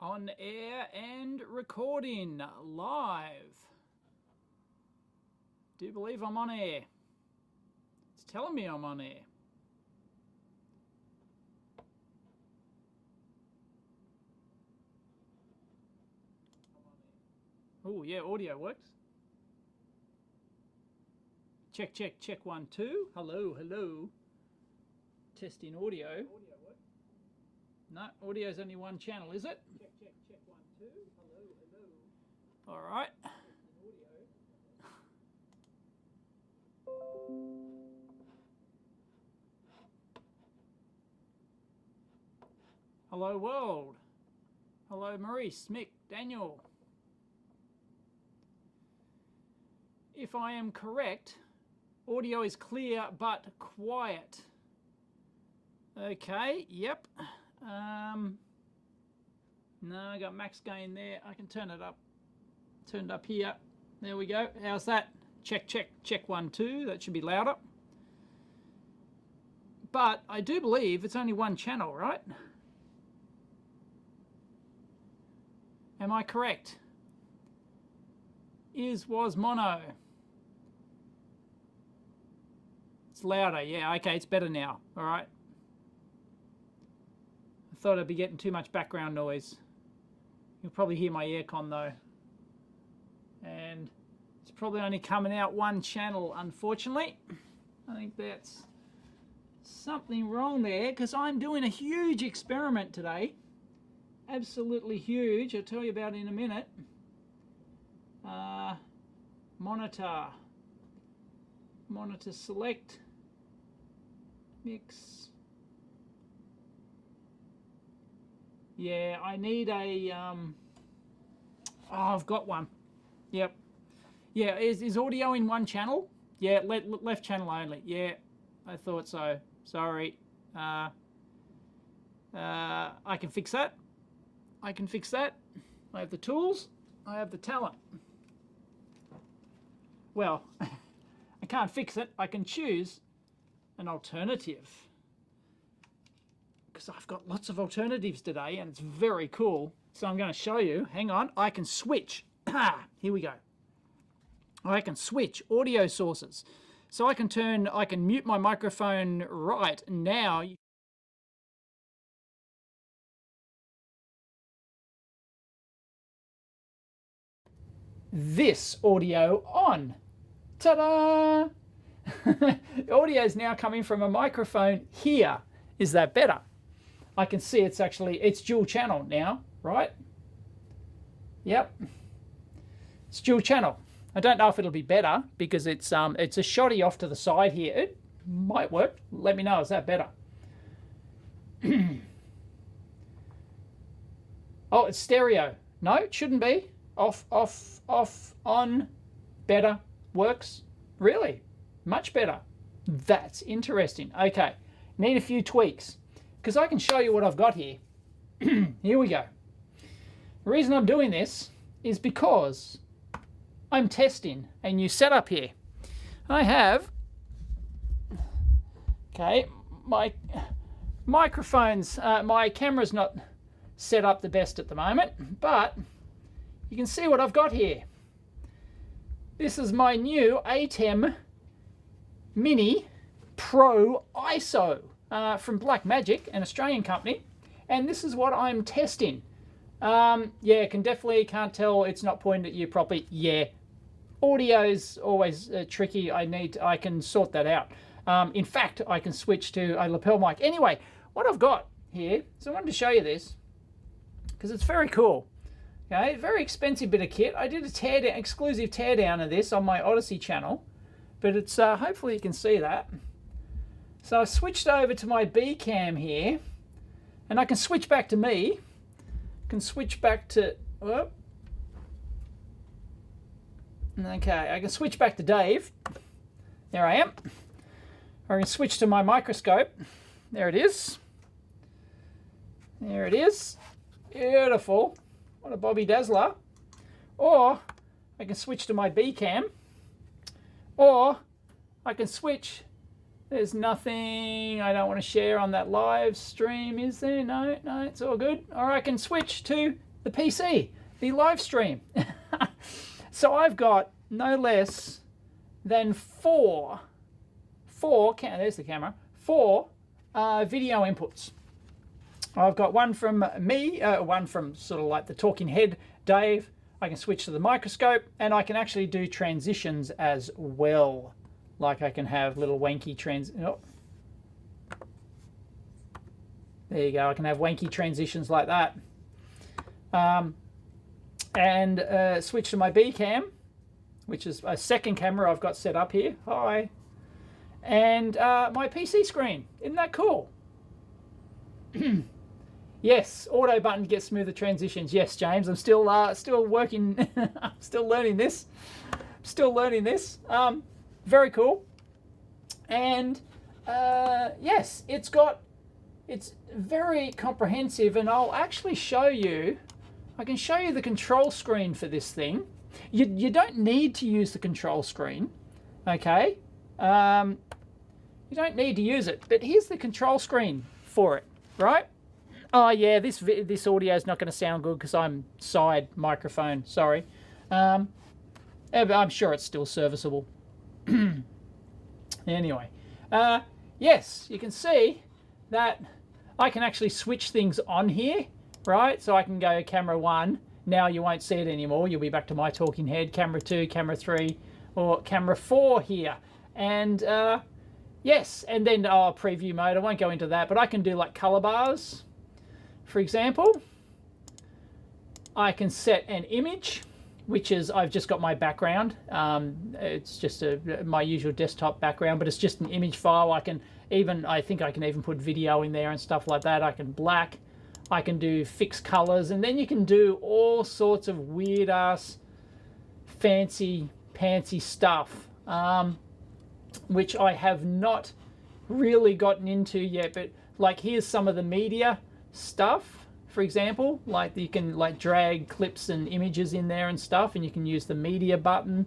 On air and recording live. Do you believe I'm on air? It's telling me I'm on air. Oh yeah, audio works. Check, check, check 1, 2. Hello, hello. Testing audio. No, audio's only one channel, is it? Check, check, check 1, 2. Hello, hello. All right. Hello, world. Hello, Maurice, Mick, Daniel. If I am correct, audio is clear but quiet. Okay, yep. No, I got max gain there. I can turn it up. Turn it up here. There we go. How's that? Check, check, check 1, 2. That should be louder. But I do believe it's only one channel, right? Am I correct? Was mono. It's louder. Yeah, okay, it's better now. All right. I thought I'd be getting too much background noise. You'll probably hear my aircon though. And it's probably only coming out one channel, unfortunately. I think that's something wrong there because I'm doing a huge experiment today. Absolutely huge. I'll tell you about it in a minute. Monitor select, mix. Yeah, I need a, oh, I've got one. Yep. Yeah, is audio in one channel? Yeah, left channel only. Yeah, I thought so. Sorry. I can fix that. I can fix that. I have the tools. I have the talent. Well, I can't fix it. I can choose an alternative. Because I've got lots of alternatives today and it's very cool. So I'm going to show you. Hang on. I can switch. Here we go. I can switch audio sources. So I can mute my microphone right now. This audio on. Ta-da! Audio is now coming from a microphone here. Is that better? I can see it's dual channel now, right? Yep. It's dual channel. I don't know if it'll be better because it's a shotty off to the side here. It might work. Let me know, is that better? Oh, it's stereo. No, it shouldn't be. Off, on, better, works. Really? Much better. That's interesting. Okay, need a few tweaks because I can show you what I've got here. Here we go. The reason I'm doing this is because I'm testing a new setup here. I have, okay, my microphones, my camera's not set up the best at the moment, but you can see what I've got here. This is my new ATEM Mini Pro ISO from Blackmagic, an Australian company, and this is what I'm testing. Yeah, can't tell it's not pointed at you properly. Yeah, audio's always tricky. I can sort that out. In fact, I can switch to a lapel mic. Anyway, what I've got here, so I wanted to show you this because it's very cool. Okay, very expensive bit of kit. I did a exclusive teardown of this on my Odyssey channel, but it's hopefully you can see that. So I switched over to my B cam here, and I can switch back to me. Can switch back to, whoop. Okay, I can switch back to Dave. There I am. Or I can switch to my microscope. There it is. There it is. Beautiful. What a Bobby Dazzler. Or I can switch to my B cam. Or I can switch. There's nothing I don't want to share on that live stream, is there? No, it's all good. Or I can switch to the PC, the live stream. So I've got no less than four, there's the camera, 4 video inputs. I've got one from me, one from sort of like the talking head, Dave. I can switch to the microscope, and I can actually do transitions as well. Like I can have little wanky there you go, I can have wanky transitions like that. And switch to my B cam, which is a second camera I've got set up here. Hi. And my PC screen. Isn't that cool? Yes, auto button gets smoother transitions. Yes, James, I'm still working. I'm still learning this. Very cool. And yes, it's very comprehensive, and I'll actually show you. I can show you the control screen for this thing. You don't need to use the control screen, okay? You don't need to use it, but here's the control screen for it, right? Oh yeah, this audio is not going to sound good because I'm side microphone. Sorry, but I'm sure it's still serviceable. Anyway, yes, you can see that I can actually switch things on here, right? So I can go camera 1. Now you won't see it anymore. You'll be back to my talking head. Camera 2, camera 3, or camera 4 here, and yes, and then preview mode. I won't go into that, but I can do like color bars. For example, I can set an image, which is, I've just got my background. It's just my usual desktop background, but it's just an image file. I think I can even put video in there and stuff like that. I can black, I can do fixed colors, and then you can do all sorts of weird ass fancy pantsy stuff, which I have not really gotten into yet. But like, here's some of the media stuff, for example, like you can like drag clips and images in there and stuff, and you can use the media button,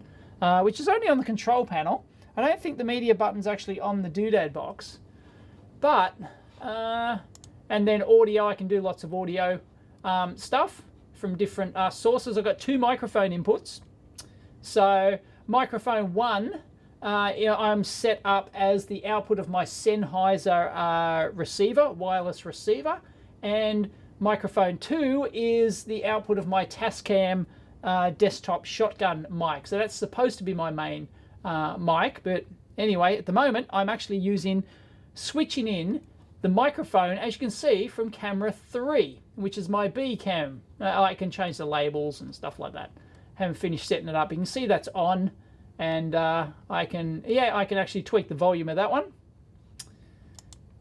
which is only on the control panel. I don't think the media button's actually on the doodad box, but and then audio, I can do lots of audio stuff from different sources. I've got 2 microphone inputs. So microphone 1, I'm set up as the output of my Sennheiser receiver, wireless receiver, and microphone 2 is the output of my Tascam desktop shotgun mic. So that's supposed to be my main mic, but anyway, at the moment I'm actually switching in the microphone, as you can see, from camera 3, which is my B cam. I can change the labels and stuff like that. Haven't finished setting it up. You can see that's on, and I can actually tweak the volume of that one.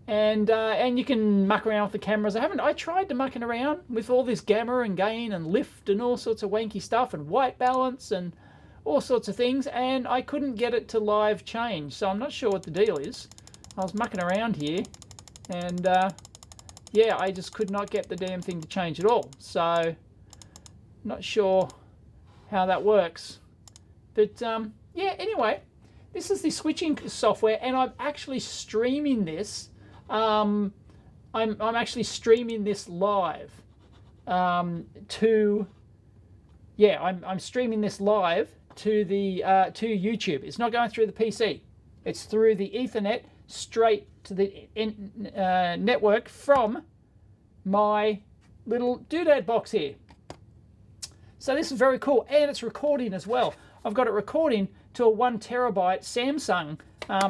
And you can muck around with the cameras. I tried to mucking around with all this gamma and gain and lift and all sorts of wanky stuff and white balance and all sorts of things, and I couldn't get it to live change. So I'm not sure what the deal is. I was mucking around here, and yeah, I just could not get the damn thing to change at all. So not sure how that works. But yeah, anyway, this is the switching software, and I'm actually streaming this. I'm actually streaming this live I'm streaming this live to the to YouTube. It's not going through the PC. It's through the Ethernet straight to the network from my little doodad box here. So this is very cool, and it's recording as well. I've got it recording to a 1 terabyte Samsung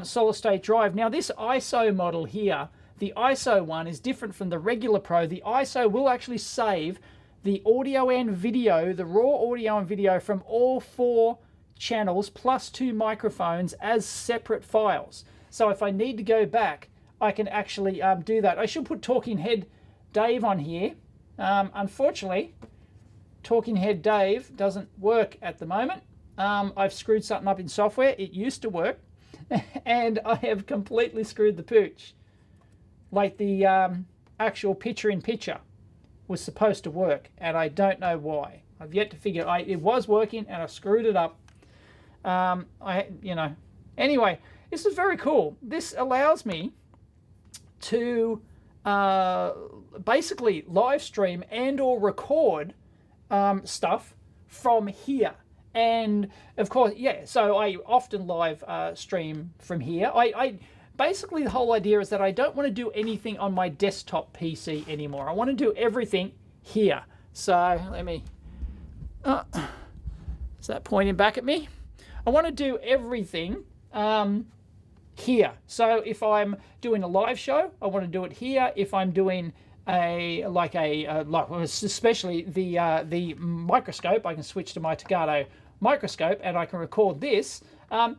solid state drive. Now this ISO model here, the ISO one, is different from the regular Pro. The ISO will actually save the audio and video, the raw audio and video from all 4 channels plus 2 microphones as separate files. So if I need to go back, I can actually do that. I should put Talking Head Dave on here. Unfortunately, Talking Head Dave doesn't work at the moment. I've screwed something up in software. It used to work, and I have completely screwed the pooch. Like the actual picture-in-picture was supposed to work, and I don't know why. I've yet to figure it. It was working, and I screwed it up. Anyway, this is very cool. This allows me to basically live stream and or record stuff from here. And of course, yeah, so I often live stream from here. I basically, the whole idea is that I don't want to do anything on my desktop PC anymore. I want to do everything here. So let me, is that pointing back at me? I want to do everything here. So if I'm doing a live show, I want to do it here. If I'm doing especially the microscope, I can switch to my Elgato microscope and I can record this. And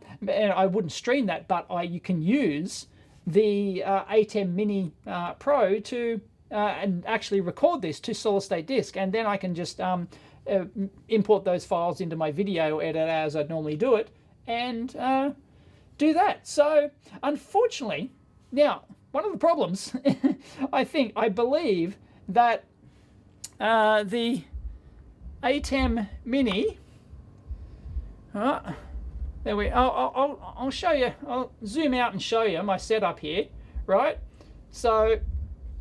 I wouldn't stream that, but you can use the ATEM Mini Pro to and actually record this to solid state disk, and then I can just import those files into my video editor as I'd normally do it, and do that. So unfortunately, now one of the problems, I believe that the ATEM Mini, there we. I'll show you. I'll zoom out and show you my setup here, right? So,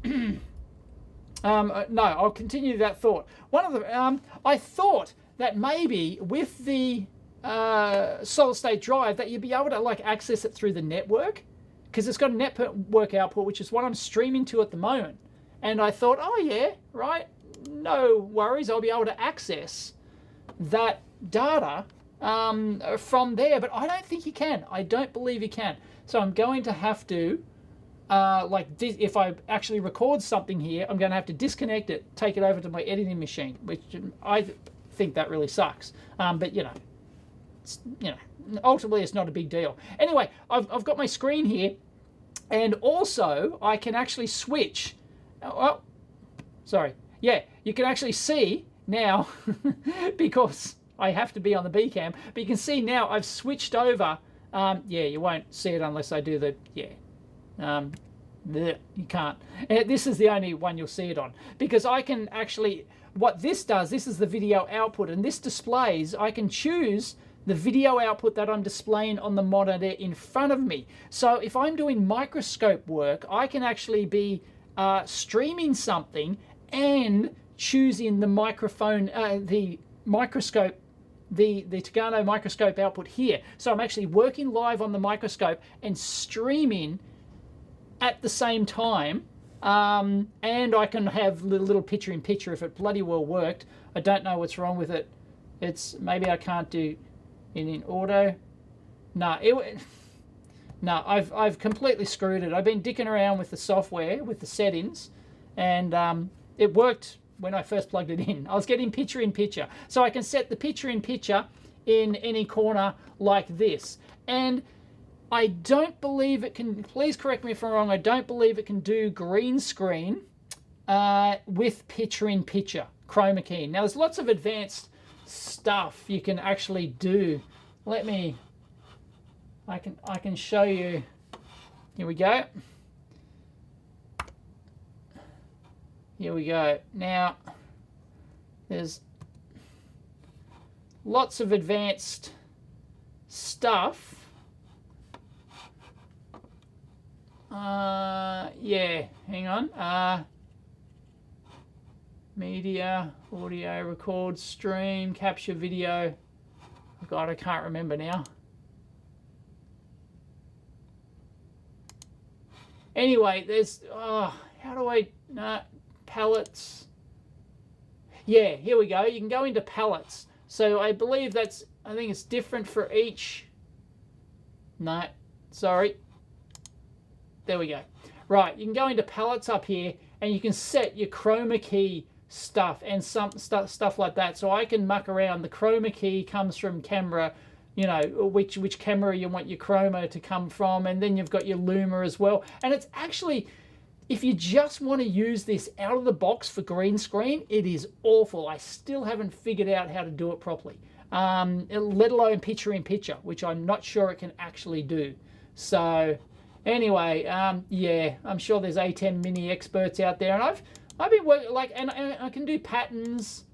no, I'll continue that thought. One of the I thought that maybe with the solid state drive that you'd be able to like access it through the network, because it's got a network output, which is what I'm streaming to at the moment. And I thought, oh yeah, right, no worries, I'll be able to access that data from there, but I don't think you can. I don't believe you can. So I'm going to have to, if I actually record something here, I'm going to have to disconnect it, take it over to my editing machine, which I think that really sucks. But ultimately it's not a big deal. Anyway, I've got my screen here, and also I can actually switch. Oh, sorry. Yeah, you can actually see now because I have to be on the B cam, but you can see now I've switched over. Yeah, you won't see it unless I do the, you can't. This is the only one you'll see it on, because I can actually, what this does, this is the video output, and this displays, I can choose the video output that I'm displaying on the monitor in front of me. So if I'm doing microscope work, I can actually be streaming something and choosing the microphone, the microscope, the Elgato microscope output here. So I'm actually working live on the microscope and streaming at the same time, and I can have little picture-in-picture if it bloody well worked. I don't know what's wrong with it. It's maybe I can't do it in auto. No, I've completely screwed it. I've been dicking around with the software, with the settings, and it worked when I first plugged it in. I was getting picture-in-picture. So I can set the picture-in-picture in any corner like this. And I don't believe it can, please correct me if I'm wrong, I don't believe it can do green screen with picture-in-picture, chroma key. Now there's lots of advanced stuff you can actually do. Let me, I can show you. Here we go. Here we go. Now, there's lots of advanced stuff. Yeah, hang on. Media, audio, record, stream, capture video. Oh God, I can't remember now. Anyway, there's, how do I, palettes. Yeah, here we go. You can go into palettes. So I believe that's, I think it's different for each. No, sorry. There we go. Right, you can go into palettes up here and you can set your chroma key stuff and some stuff like that. So I can muck around. The chroma key comes from camera, you know, which camera you want your chroma to come from, and then you've got your luma as well. And it's actually, if you just want to use this out of the box for green screen, it is awful. I still haven't figured out how to do it properly, let alone picture-in-picture, which I'm not sure it can actually do. So anyway, yeah, I'm sure there's ATEM Mini experts out there, and I've been working, like, and I can do patterns,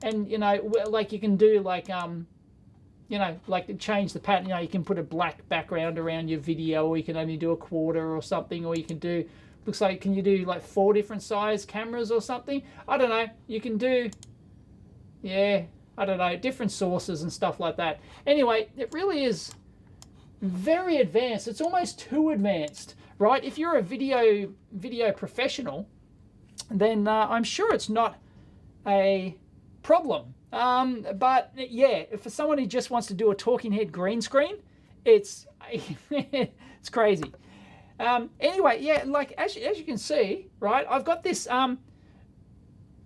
and, you know, like you can do, like, you know, like change the pattern. You know, you can put a black background around your video, or you can only do a quarter or something, or you can do, looks like, can you do like 4 different size cameras or something? I don't know. You can do Yeah, I don't know, different sources and stuff like that. Anyway, it really is very advanced. It's almost too advanced, right? If you're a video professional, then I'm sure it's not a problem. But yeah, for someone who just wants to do a talking head green screen, it's it's crazy. Anyway, yeah, like as you can see, right, I've got this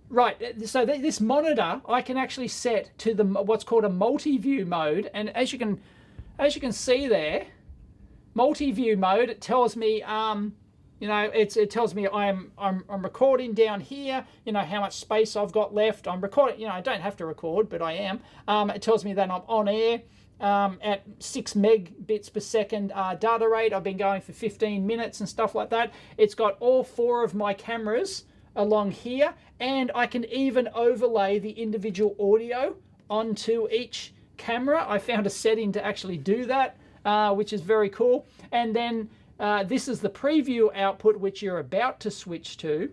right, so this monitor I can actually set to the what's called a multi-view mode, and as you can see there, multi-view mode, it tells me you know, it tells me I'm recording down here, you know, how much space I've got left. I'm recording, you know, I don't have to record, but I am. It tells me that I'm on air at 6 megabits per second data rate. I've been going for 15 minutes and stuff like that. It's got all 4 of my cameras along here, and I can even overlay the individual audio onto each camera. I found a setting to actually do that, which is very cool. And then this is the preview output, which you're about to switch to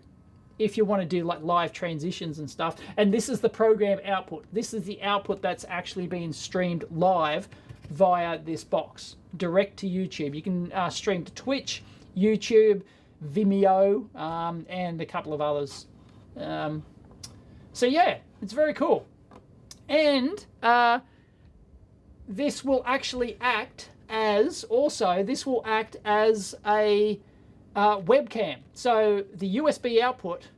if you want to do like live transitions and stuff. And this is the program output. This is the output that's actually being streamed live via this box, direct to YouTube. You can stream to Twitch, YouTube, Vimeo, and a couple of others. So yeah, it's very cool. And this will actually act as a webcam. So the USB output,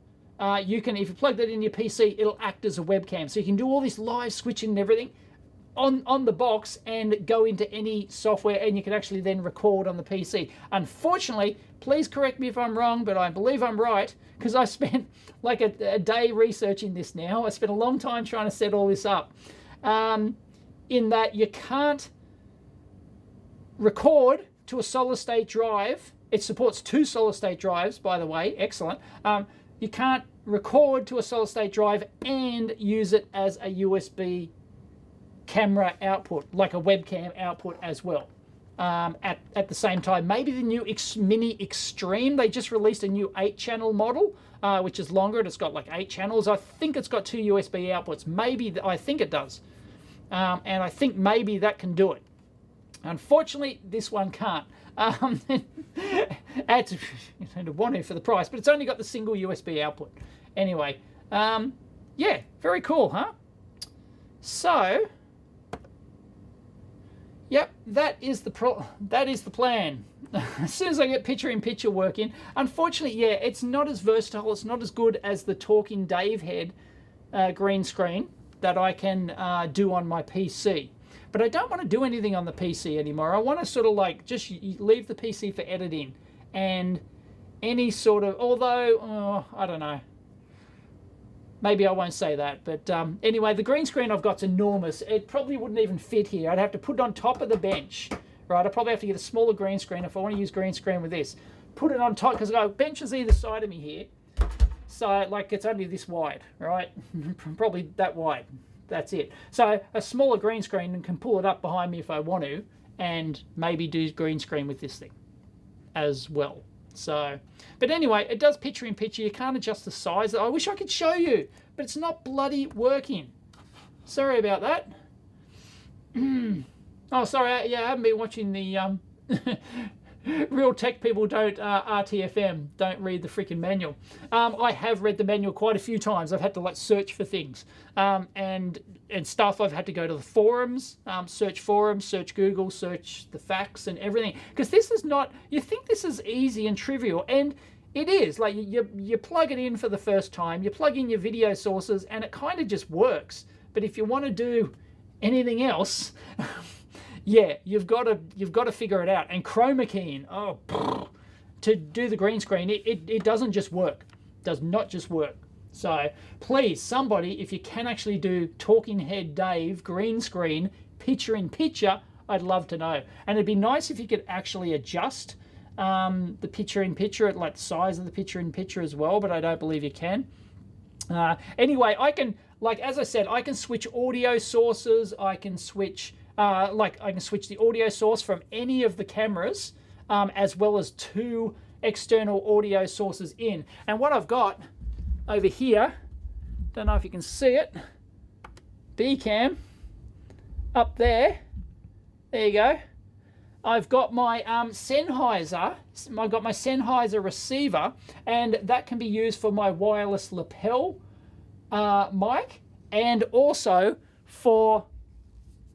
you can, if you plug that in your PC, it'll act as a webcam. So you can do all this live switching and everything on the box and go into any software, and you can actually then record on the PC. Unfortunately, please correct me if I'm wrong, but I believe I'm right, because I spent like a day researching this now. I spent a long time trying to set all this up. In that you can't record to a solid state drive. It supports 2 solid state drives, by the way, excellent. You can't record to a solid state drive and use it as a USB camera output, like a webcam output as well, at the same time. Maybe the new Mini Extreme, they just released a new 8-channel model, which is longer, and it's got like 8 channels. I think it's got 2 USB outputs. Maybe, I think it does. And I think maybe that can do it. Unfortunately, this one can't. Add to want to for the price, but it's only got the single USB output. Anyway, yeah, very cool, huh? So, yep, that is the plan. As soon as I get picture-in-picture working, unfortunately, yeah, it's not as versatile. It's not as good as the Talking Dave head green screen that I can do on my PC. But I don't want to do anything on the PC anymore. I want to sort of like just leave the PC for editing and any sort of, although, I don't know. Maybe I won't say that. But anyway, the green screen I've got's enormous. It probably wouldn't even fit here. I'd have to put it on top of the bench, right? I'd probably have to get a smaller green screen if I want to use green screen with this. Put it on top, because I've got benches either side of me here. So, like, it's only this wide, right? Probably that wide. That's it. So a smaller green screen can pull it up behind me if I want to, and maybe do green screen with this thing as well. So, but anyway, it does picture in picture. You can't adjust the size. I wish I could show you, but it's not bloody working. Sorry about that. Oh, sorry. Yeah, I haven't been watching the Real Tech People Don't RTFM, don't read the freaking manual. I have read the manual quite a few times. I've had to like search for things and stuff. I've had to go to the forums, search forums, search Google, search the facts and everything. Because this is not, you think this is easy and trivial, and it is. Like you plug it in for the first time, you plug in your video sources, and it kind of just works. But if you want to do anything else, yeah, you've got to figure it out. And chroma keying, to do the green screen, it doesn't just work. It does not just work. So please, somebody, if you can actually do Talking Head Dave green screen, picture in picture, I'd love to know. And it'd be nice if you could actually adjust the picture in picture at like the size of the picture in picture as well, but I don't believe you can. Anyway, I can, like as I said, I can switch audio sources. I can switch. I can switch the audio source from any of the cameras, as well as 2 external audio sources in. And what I've got over here, don't know if you can see it, B cam up there. There you go. I've got my Sennheiser. I've got my Sennheiser receiver, and that can be used for my wireless lapel mic, and also for.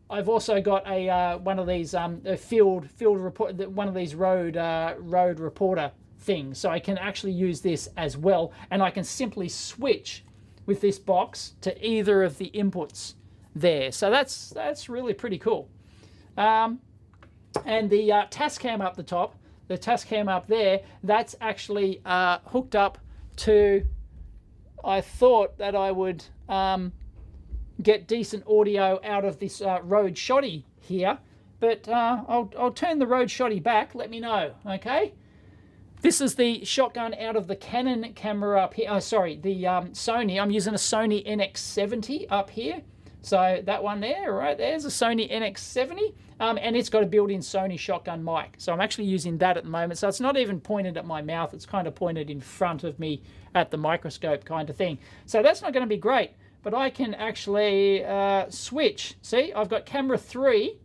I've also got a one of these a field report, one of these road reporter things, so I can actually use this as well, and I can simply switch with this box to either of the inputs there. So that's really pretty cool. And the Tascam up the top, the Tascam up there, that's actually hooked up to. I thought that I would get decent audio out of this Rode Shotty here, but I'll turn the Rode Shotty back. Let me know, okay? This is the shotgun out of the Canon camera up here. Oh, sorry, the Sony. I'm using a Sony NX70 up here. So that one there, right there's a Sony NX70, and it's got a built-in Sony Shotgun Mic. So I'm actually using that at the moment. So it's not even pointed at my mouth. It's kind of pointed in front of me at the microscope kind of thing. So that's not going to be great, but I can actually switch. See, I've got camera 3.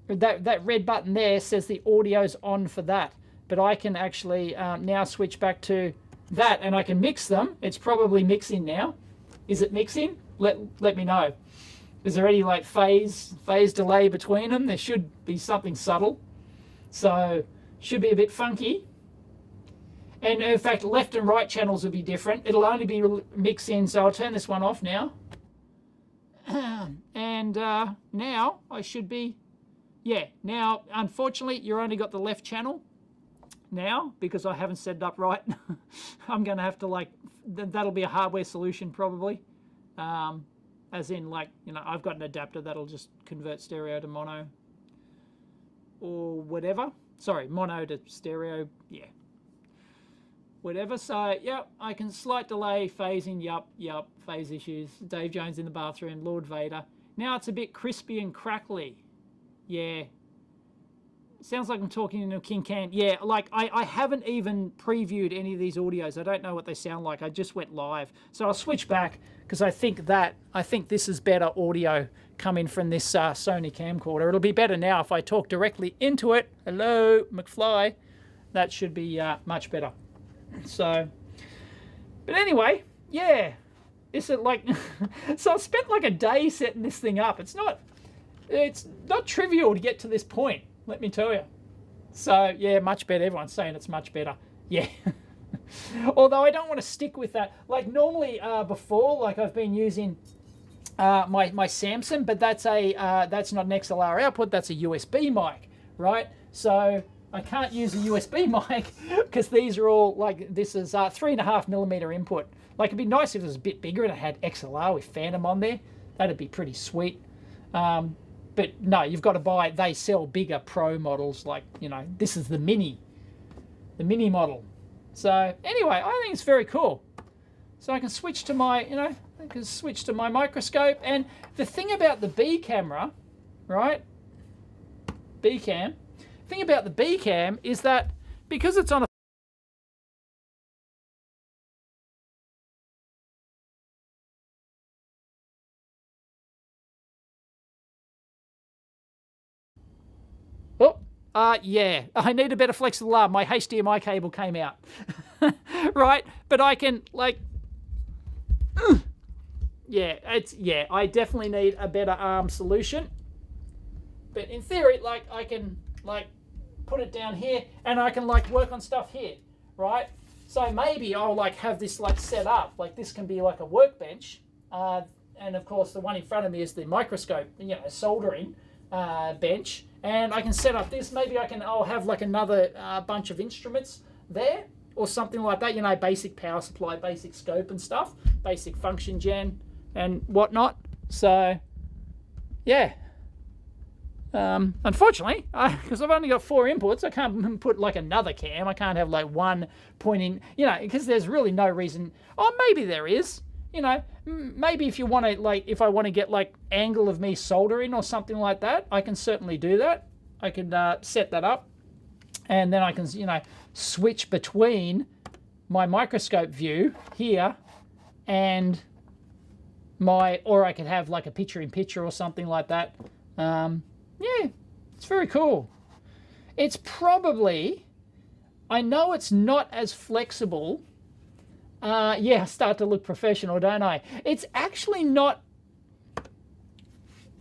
That red button there says the audio's on for that. But I can actually now switch back to that, and I can mix them. It's probably mixing now. Is it mixing? Let me know. Is there any like phase delay between them? There should be something subtle. So should be a bit funky. And in fact, left and right channels will be different. It'll only be mixed in, so I'll turn this one off now. And now I should be, yeah, now unfortunately you're only got the left channel now because I haven't set it up right. I'm going to have to like, that'll be a hardware solution probably. As in like, you know, I've got an adapter that'll just convert stereo to mono or whatever. Sorry, mono to stereo, yeah. Whatever, so, yep, I can slight delay, phasing, yep, phase issues. Dave Jones in the bathroom, Lord Vader. Now it's a bit crispy and crackly. Yeah. Sounds like I'm talking in a King Can. Yeah, like I haven't even previewed any of these audios. I don't know what they sound like. I just went live. So I'll switch back because I think this is better audio coming from this Sony camcorder. It'll be better now if I talk directly into it. Hello, McFly. That should be much better. So, but anyway, yeah. It's like, so I've spent like a day setting this thing up. It's not trivial to get to this point. Let me tell you. So, yeah, much better. Everyone's saying it's much better. Yeah. Although I don't want to stick with that. Like, normally before, like I've been using my Samsung, but that's not an XLR output. That's a USB mic, right? So I can't use a USB mic because these are all, like, this is 3.5mm input. Like, it'd be nice if it was a bit bigger and it had XLR with Phantom on there. That'd be pretty sweet. But no, you've got to buy, they sell bigger Pro models, like, you know, this is the mini model. So anyway, I think it's very cool. So I can switch to my, you know, I can switch to my microscope. And the thing about the B camera, right, B cam, the thing about the B cam is that because it's on a yeah, I need a better flexible arm. My HDMI cable came out. Right? But I can, like, yeah, I definitely need a better arm solution. But in theory, like, I can, like, put it down here and I can, like, work on stuff here, right? So maybe I'll, like, have this, like, set up. Like, this can be, like, a workbench. And, of course, the one in front of me is the microscope, you know, soldering bench. And I can set up this. Maybe I'll have like another bunch of instruments there or something like that. You know, basic power supply, basic scope and stuff, basic function gen and whatnot. So, yeah. Unfortunately, because I've only got 4 inputs, I can't put like another cam. I can't have like one pointing, you know, because there's really no reason. Oh, maybe there is. You know, maybe if you want to, like, if I want to get, like, angle of me soldering or something like that, I can certainly do that. I can set that up. And then I can, you know, switch between my microscope view here and or I could have like a picture-in-picture or something like that. Yeah, it's very cool. It's probably, I know it's not as flexible. Yeah, I start to look professional, don't I? It's actually not.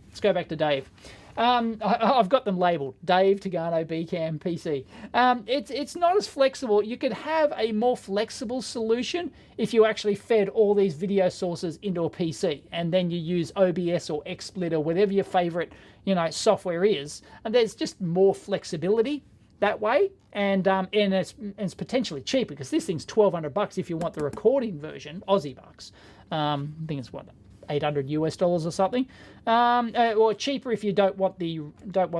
Let's go back to Dave. I've got them labeled. Dave, Tagano, Bcam, PC. It's not as flexible. You could have a more flexible solution if you actually fed all these video sources into a PC, and then you use OBS or XSplit, whatever your favorite, software is. And there's just more flexibility that way. And it's potentially cheaper, because this thing's $1,200 if you want the recording version, Aussie bucks. I think it's what, $800 US or something, or cheaper if you don't want the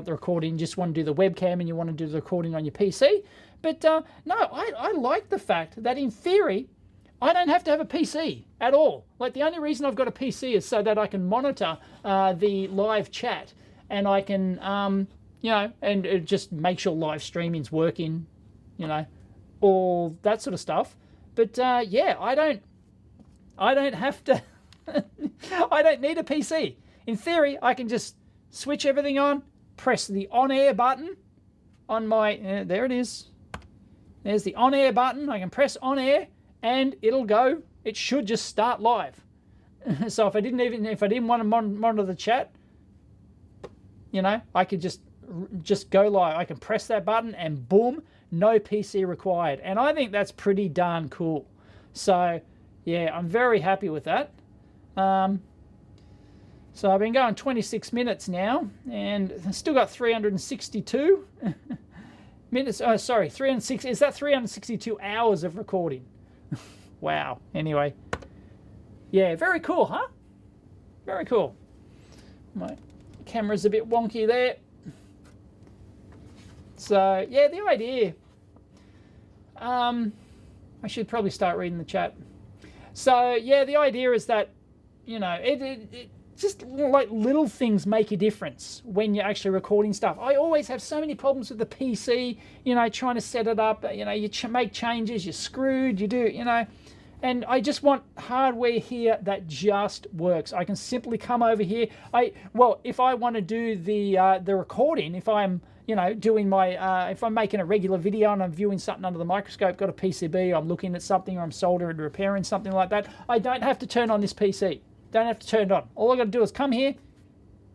recording, just want to do the webcam and you want to do the recording on your PC. But no, I like the fact that in theory I don't have to have a PC at all. Like, the only reason I've got a PC is so that I can monitor the live chat, and I can and just make sure live streaming's working, all that sort of stuff. But yeah, I don't have to. I don't need a PC. In theory, I can just switch everything on, press the on-air button on my... there it is. There's the on-air button. I can press on-air, and it'll go. It should just start live. So if I didn't want to monitor the chat, I could just go live. I can press that button, and boom, no PC required. And I think that's pretty darn cool. So yeah, I'm very happy with that. So I've been going 26 minutes now, and I've still got 362 minutes. Oh, sorry, 360. Is that 362 hours of recording? Wow. Anyway, yeah, very cool, huh? Very cool. My camera's a bit wonky there. So yeah, the idea. I should probably start reading the chat. So yeah, the idea is that, it just like little things make a difference when you're actually recording stuff. I always have so many problems with the PC, trying to set it up, you make changes, you're screwed, you do, and I just want hardware here that just works. I can simply come over here. If I want to do the recording, if I'm, doing my, if I'm making a regular video and I'm viewing something under the microscope, got a PCB, I'm looking at something, or I'm soldering, repairing something like that, I don't have to turn on this PC. Don't have to turn it on. All I got to do is come here,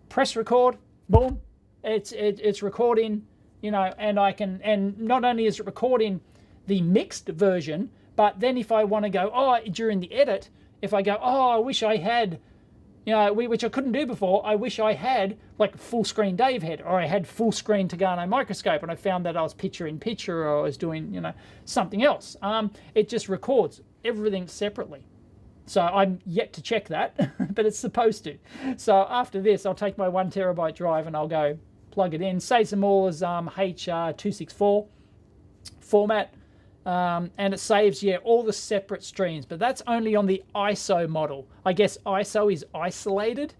press record, boom, it's recording, and I can, and not only is it recording the mixed version, but then if I want to go, during the edit, if I go, I wish I had, which I couldn't do before, I wish I had like full screen Dave head, or I had full screen Tagano microscope, and I found that I was picture in picture, or I was doing, something else. It just records everything separately. So I'm yet to check that, but it's supposed to. So after this, I'll take my 1 terabyte drive and I'll go plug it in. Saves them all as H.264 format. And it saves, all the separate streams. But that's only on the ISO model. I guess ISO is isolated.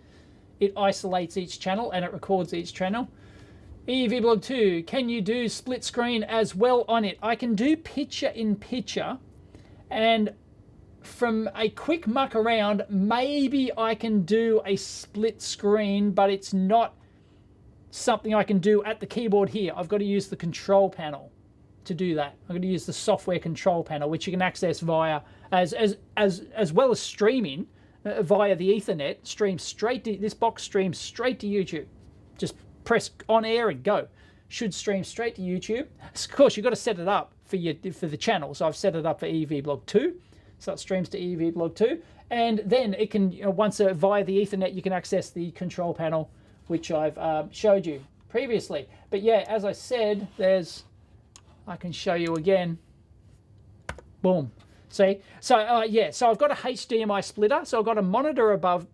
It isolates each channel and it records each channel. EEVblog2, can you do split screen as well on it? I can do picture in picture, and from a quick muck around, maybe I can do a split screen, but it's not something I can do at the keyboard here. I've got to use the control panel to do that. I'm going to use the software control panel, which you can access via, as well as streaming via the Ethernet. Streams straight to, this box streams straight to YouTube. Just press on air and go. Should stream straight to YouTube. Of course, you've got to set it up for the channel. So I've set it up for EEVblog2. So it streams to EEVblog2, and then it can, once via the Ethernet, you can access the control panel, which I've showed you previously. But yeah, as I said, I can show you again. Boom. See? So yeah, so I've got a HDMI splitter. So I've got a monitor above.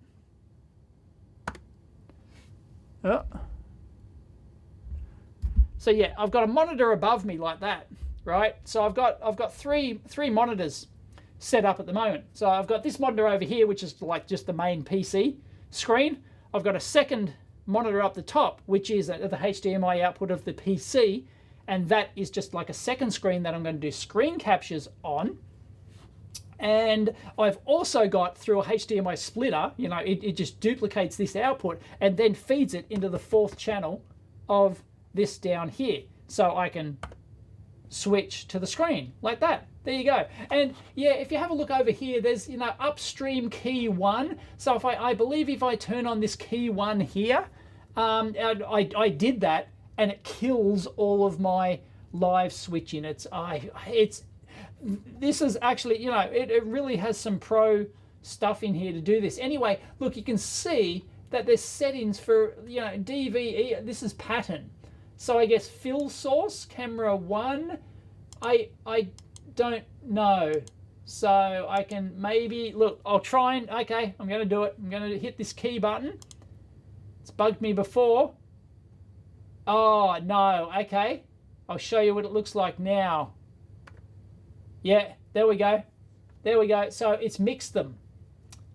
So yeah, I've got a monitor above me like that, right? So I've got three monitors set up at the moment. So I've got this monitor over here, which is like just the main PC screen. I've got a second monitor up the top, which is the HDMI output of the PC, and that is just like a second screen that I'm going to do screen captures on. And I've also got, through a HDMI splitter, you know, it just duplicates this output and then feeds it into the 4th channel of this down here. So I can switch to the screen like that. There you go. And yeah, if you have a look over here, there's, you know, upstream key 1. So if I believe if I turn on this key 1 here, I did that, and it kills all of my live switching. This is actually, you know, it really has some pro stuff in here to do this. Anyway, look, you can see that there's settings for, you know, DVE. This is pattern. So I guess fill source, camera 1, I don't know. So I can maybe, look, I'll try and, okay, I'm going to do it. I'm going to hit this key button. It's bugged me before. Oh, no, okay. I'll show you what it looks like now. Yeah, there we go. There we go. So it's mixed them.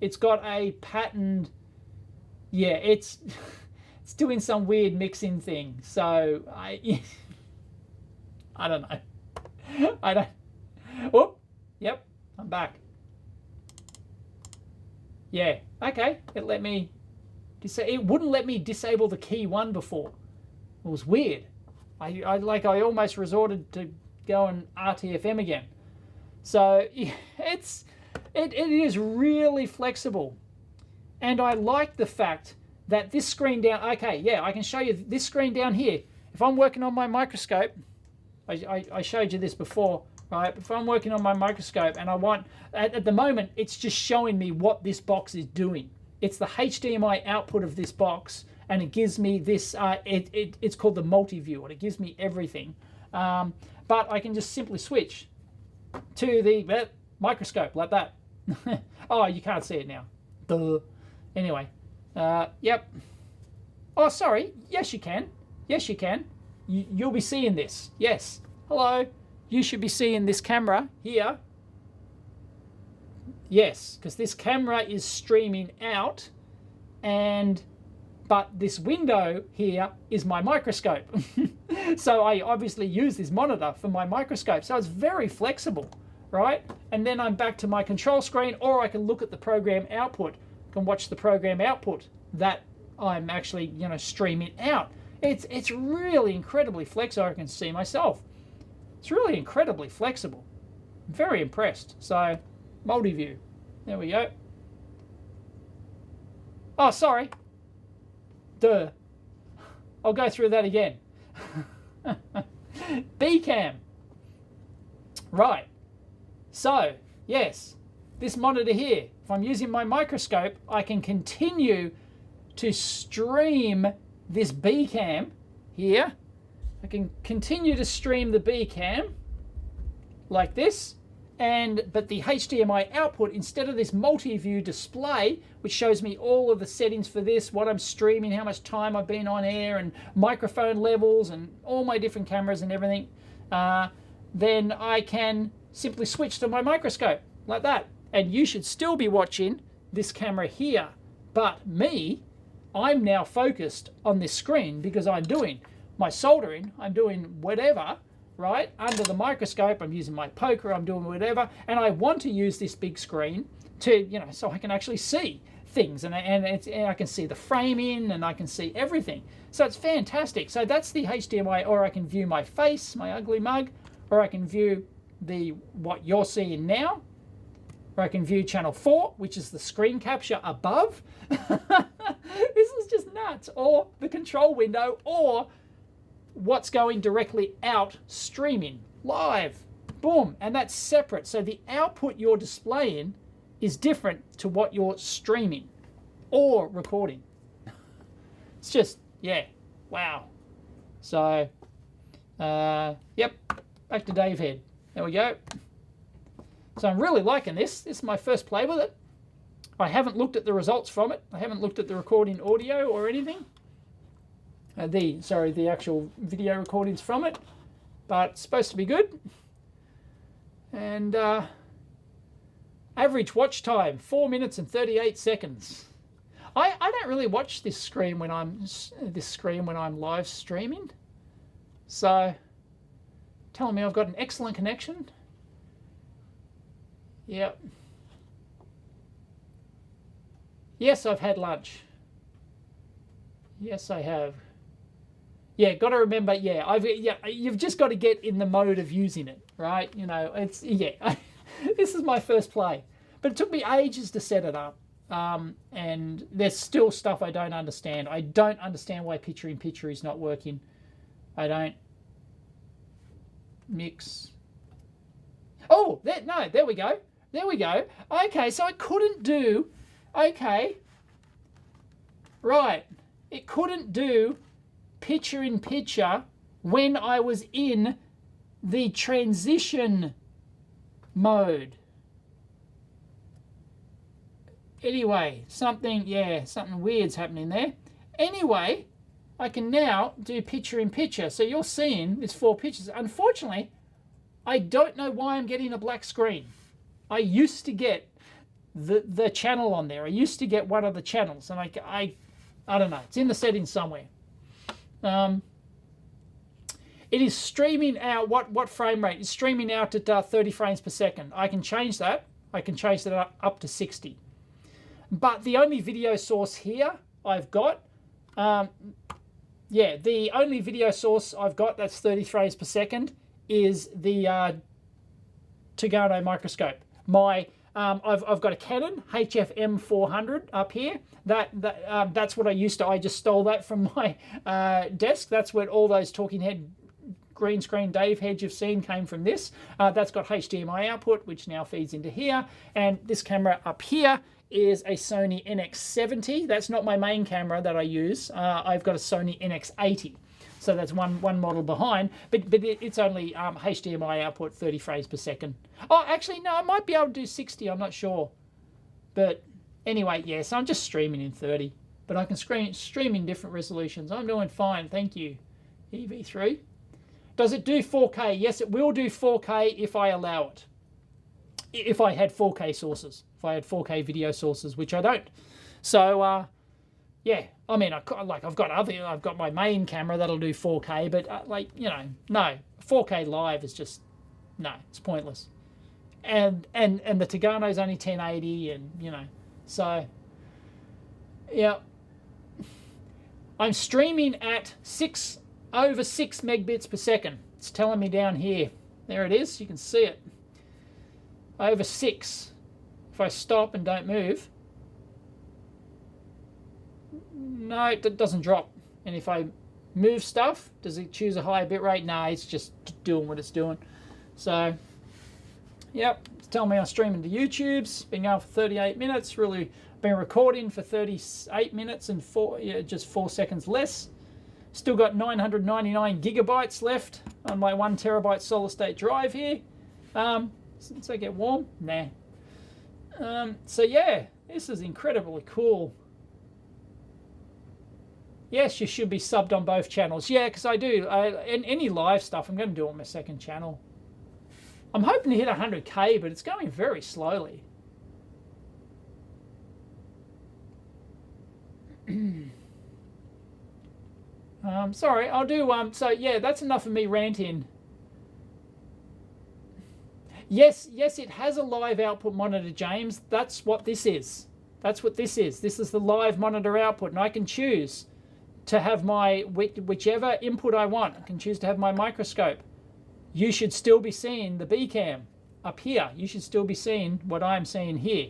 It's got a patterned, yeah, it's doing some weird mixing thing. So I don't know. I don't. Oh, yep, I'm back. Yeah, okay. It let me. It wouldn't let me disable the key 1 before. It was weird. I almost resorted to going RTFM again. So yeah, it is really flexible, and I like the fact that this screen down. Okay, yeah, I can show you this screen down here. If I'm working on my microscope, I showed you this before, right? If I'm working on my microscope and I want, at the moment, it's just showing me what this box is doing. It's the HDMI output of this box, and it gives me this, it's called the multi-view, and it gives me everything. But I can just simply switch to the microscope like that. Oh, you can't see it now. Duh. Anyway, yep. Oh, sorry. Yes, you can. Yes, you can. You'll be seeing this. Yes. Hello. You should be seeing this camera here. Yes, because this camera is streaming out, but this window here is my microscope. So I obviously use this monitor for my microscope. So it's very flexible, right? And then I'm back to my control screen, or I can look at the program output. I can watch the program output that I'm actually, you know, streaming out. It's really incredibly flexible. I can see myself. It's really incredibly flexible. I'm very impressed. So multi-view. There we go. Oh, sorry. Duh. I'll go through that again. B-cam. Right. So, yes, this monitor here, if I'm using my microscope, I can continue to stream this B-cam here. I can continue to stream the B-cam like this. But the HDMI output, instead of this multi-view display, which shows me all of the settings for this, what I'm streaming, how much time I've been on air, and microphone levels, and all my different cameras and everything, then I can simply switch to my microscope like that. And you should still be watching this camera here. But me, I'm now focused on this screen because I'm doing my soldering, I'm doing whatever, right? Under the microscope, I'm using my poker, I'm doing whatever, and I want to use this big screen to, you know, so I can actually see things, and I can see the framing, and I can see everything. So it's fantastic. So that's the HDMI, or I can view my face, my ugly mug, or I can view what you're seeing now, or I can view channel 4, which is the screen capture above. This is just nuts. Or the control window, or what's going directly out streaming live. Boom. And that's separate. So the output you're displaying is different to what you're streaming or recording. It's just, yeah, wow. So, yep, back to Dave Head. There we go. So I'm really liking this. This is my first play with it. I haven't looked at the results from it. I haven't looked at the recording audio or anything. The actual video recordings from it, but it's supposed to be good. And average watch time 4 minutes and 38 seconds. I don't really watch this screen when I'm live streaming. So telling me I've got an excellent connection. Yep. Yes, I've had lunch. Yes, I have. Yeah, got to remember, yeah, you've just got to get in the mode of using it, right? You know, it's, yeah, this is my first play. But it took me ages to set it up. And there's still stuff I don't understand. I don't understand why picture-in-picture is not working. I don't. Mix. Oh, there we go. There we go. Okay, so I couldn't do, okay. Right. It couldn't do picture-in-picture when I was in the transition mode. Anyway, something weird's happening there. Anyway, I can now do picture-in-picture. So you're seeing there's 4 pictures. Unfortunately, I don't know why I'm getting a black screen. I used to get the channel on there. I used to get one of the channels, and I don't know. It's in the settings somewhere. It is streaming out. What frame rate? It's streaming out at 30 frames per second. I can change that. I can change that up to 60. But the only video source here I've got, the only video source I've got that's 30 frames per second is the Hdmi microscope. I've got a Canon HFM 400 up here. That's what I used to. I just stole that from my desk. That's where all those talking head green screen Dave heads you've seen came from this. That's got HDMI output, which now feeds into here. And this camera up here is a Sony NX70. That's not my main camera that I use. I've got a Sony NX80. So that's one model behind, but it's only HDMI output 30 frames per second. Oh, actually, no, I might be able to do 60. I'm not sure. But anyway, yeah, so I'm just streaming in 30. But I can stream in different resolutions. I'm doing fine, thank you. EV3. Does it do 4K? Yes, it will do 4K if I allow it. If I had 4K sources. If I had 4K video sources, which I don't. So, yeah, I mean, I've got my main camera that'll do 4K, but no, 4K live is just, no, it's pointless. And the Tagano's only 1080, and so yeah, I'm streaming at over 6 megabits per second. It's telling me down here. There it is. You can see it. Over 6. If I stop and don't move. No, it doesn't drop. And if I move stuff, does it choose a higher bit rate? No, it's just doing what it's doing. So, yep, it's telling me I'm streaming to YouTube's. Been going for 38 minutes. Really been recording for 38 minutes and just 4 seconds less. Still got 999 gigabytes left on my 1 terabyte solid state drive here. Since I get warm, nah. So yeah, this is incredibly cool. Yes, you should be subbed on both channels. Yeah, because I do. And any live stuff, I'm going to do on my second channel. I'm hoping to hit 100K, but it's going very slowly. Sorry, I'll do. So yeah, that's enough of me ranting. Yes, it has a live output monitor, James. That's what this is. That's what this is. This is the live monitor output, and I can choose to have my whichever input I want. I can choose to have my microscope. You should still be seeing the B cam up here. You should still be seeing what I'm seeing here,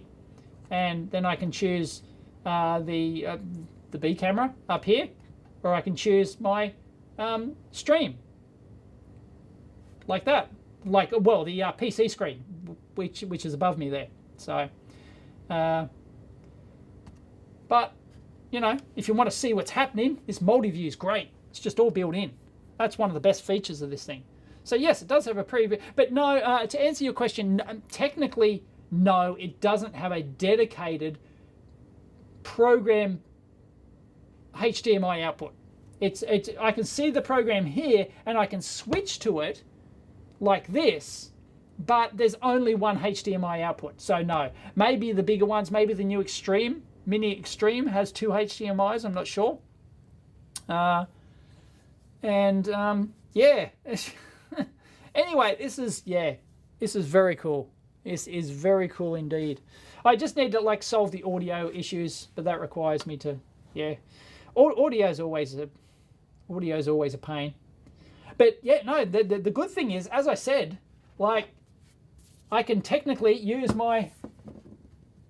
and then I can choose the B camera up here, or I can choose my stream like that. Like, well, the PC screen, which is above me there. So, but if you want to see what's happening, this multi-view is great. It's just all built in. That's one of the best features of this thing. So yes, it does have a preview, but no. To answer your question, technically, no, it doesn't have a dedicated program HDMI output. It's I can see the program here, and I can switch to it like this, but there's only one HDMI output. So no, maybe the bigger ones, maybe the new Extreme, Mini Extreme has 2 HDMIs, I'm not sure. Yeah. Anyway, this is very cool. is very cool indeed. I just need to like solve the audio issues, but that requires me to, yeah. Audio is always a pain. But yeah, no, the good thing is, as I said, like I can technically use my,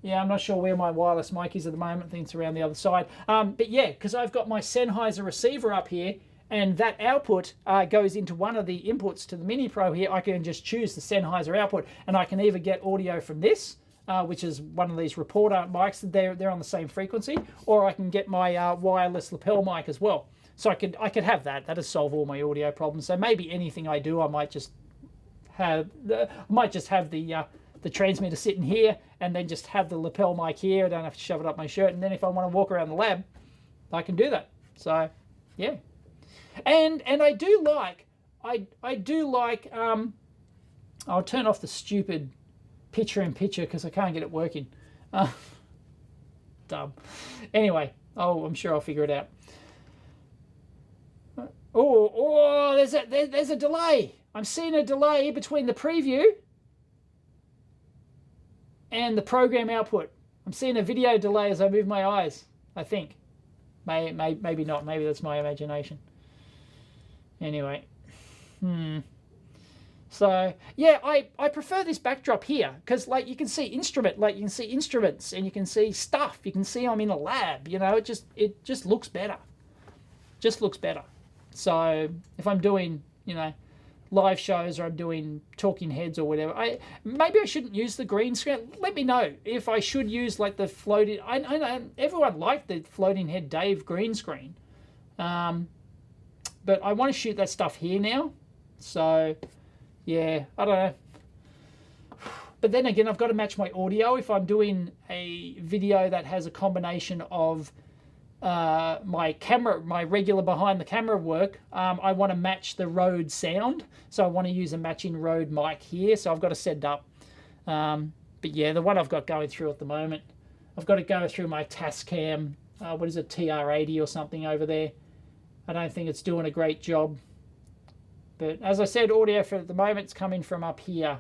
yeah, I'm not sure where my wireless mic is at the moment. I think it's around the other side. But yeah, because I've got my Sennheiser receiver up here, and that output goes into one of the inputs to the Mini Pro here. I can just choose the Sennheiser output, and I can either get audio from this, which is one of these reporter mics. They're on the same frequency, or I can get my wireless lapel mic as well. So I could have that. That'll solve all my audio problems. So maybe anything I do, I might just have the transmitter sitting here, and then just have the lapel mic here. I don't have to shove it up my shirt. And then if I want to walk around the lab, I can do that. So yeah. And I do like, I'll turn off the stupid picture-in-picture because I can't get it working. Dumb. Anyway, I'm sure I'll figure it out. Oh, there's a delay. I'm seeing a delay between the preview and the program output. I'm seeing a video delay as I move my eyes, I think. Maybe not. Maybe that's my imagination. Anyway, so yeah, I prefer this backdrop here because like you can see instruments and you can see stuff. You can see I'm in a lab. You know, it just looks better. Just looks better. So if I'm doing live shows or I'm doing talking heads or whatever, maybe I shouldn't use the green screen. Let me know if I should use like the floating. I know everyone liked the floating head Dave green screen. But I want to shoot that stuff here now. So, yeah, I don't know. But then again, I've got to match my audio. If I'm doing a video that has a combination of my camera, my regular behind the camera work, I want to match the Rode sound. So I want to use a matching Rode mic here. So I've got to set it up. But yeah, the one I've got going through at the moment, I've got to go through my Tascam, what is it, TR80 or something over there. I don't think it's doing a great job. But as I said, audio for at the moment it's coming from up here,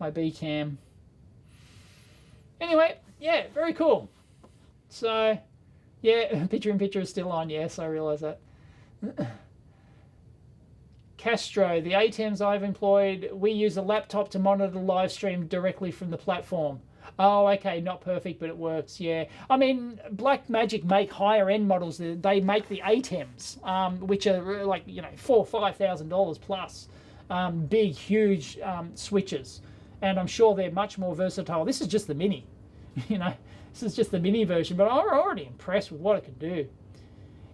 my B cam. Anyway, yeah, very cool. So, yeah, picture-in-picture is still on. Yes, I realise that. Castro, the ATEMs I've employed, we use a laptop to monitor the live stream directly from the platform. Oh, okay, not perfect, but it works, yeah. I mean, Blackmagic make higher-end models. They make the ATEMs, which are like, $4,000 or $5,000 plus. Big, huge switches. And I'm sure they're much more versatile. This is just the Mini, This is just the Mini version, but I'm already impressed with what it can do.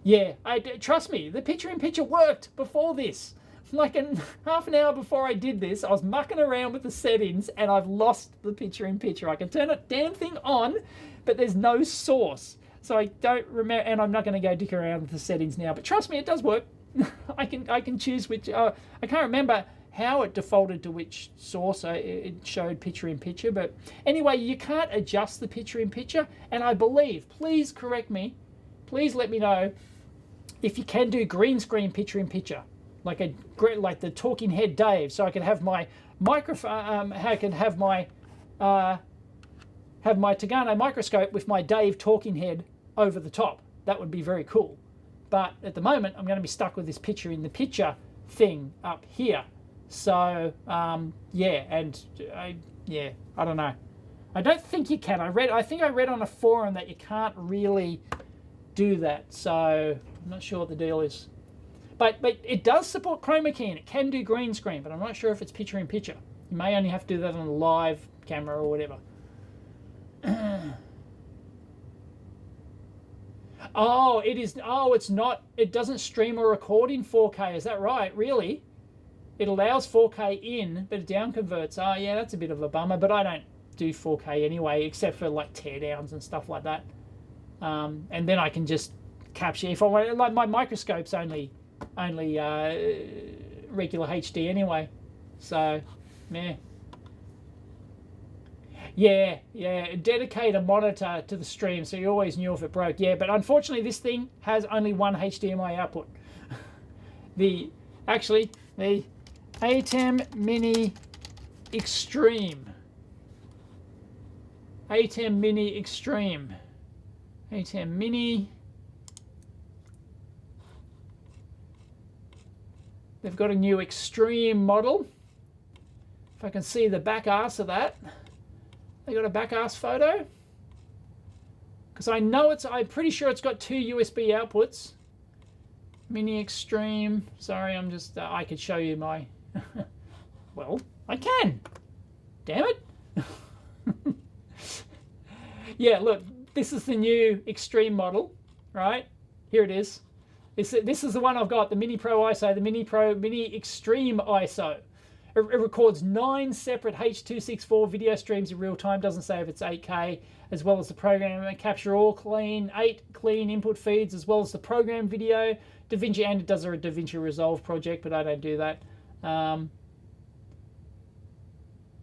Yeah, trust me, the picture-in-picture worked before this. Like half an hour before I did this, I was mucking around with the settings and I've lost the picture-in-picture. I can turn the damn thing on, but there's no source. So I don't remember, and I'm not going to go dick around with the settings now, but trust me, it does work. I can choose which, I can't remember how it defaulted to which source it showed picture-in-picture, but anyway, you can't adjust the picture-in-picture, and I believe, please correct me, please let me know if you can do green screen picture-in-picture. Like the talking head Dave, so I could have my microphone. I could have my Tagano microscope with my Dave talking head over the top. That would be very cool. But at the moment, I'm going to be stuck with this picture-in-the-picture thing up here. So yeah, and I don't know. I don't think you can. I think I read on a forum that you can't really do that. So I'm not sure what the deal is. But it does support chroma key and it can do green screen, but I'm not sure if it's picture-in-picture. You may only have to do that on a live camera or whatever. Oh, it is. Oh, it's not. It doesn't stream or record in 4K. Is that right? Really? It allows 4K in, but it down converts. Oh, yeah, that's a bit of a bummer. But I don't do 4K anyway, except for like teardowns and stuff like that. And then I can just capture if I want. Like my microscope's only regular HD anyway, so yeah, dedicate a monitor to the stream so you always knew if it broke. Yeah, but unfortunately this thing has only one HDMI output. the ATEM Mini Extreme ATEM Mini Extreme. ATEM Mini. They've got a new Extreme model. If I can see the back arse of that. They got a back arse photo. Because I know I'm pretty sure it's got 2 USB outputs. Mini Extreme. Sorry, I'm just, I could show you my, well, I can. Damn it. Yeah, look, this is the new Extreme model, right? Here it is. This is the one I've got, the Mini Pro ISO, the Mini Extreme ISO. It records 9 separate H.264 video streams in real time. Doesn't say if it's 8K, as well as the program and capture all clean, 8 clean input feeds, as well as the program video. DaVinci, and it does a DaVinci Resolve project, but I don't do that. I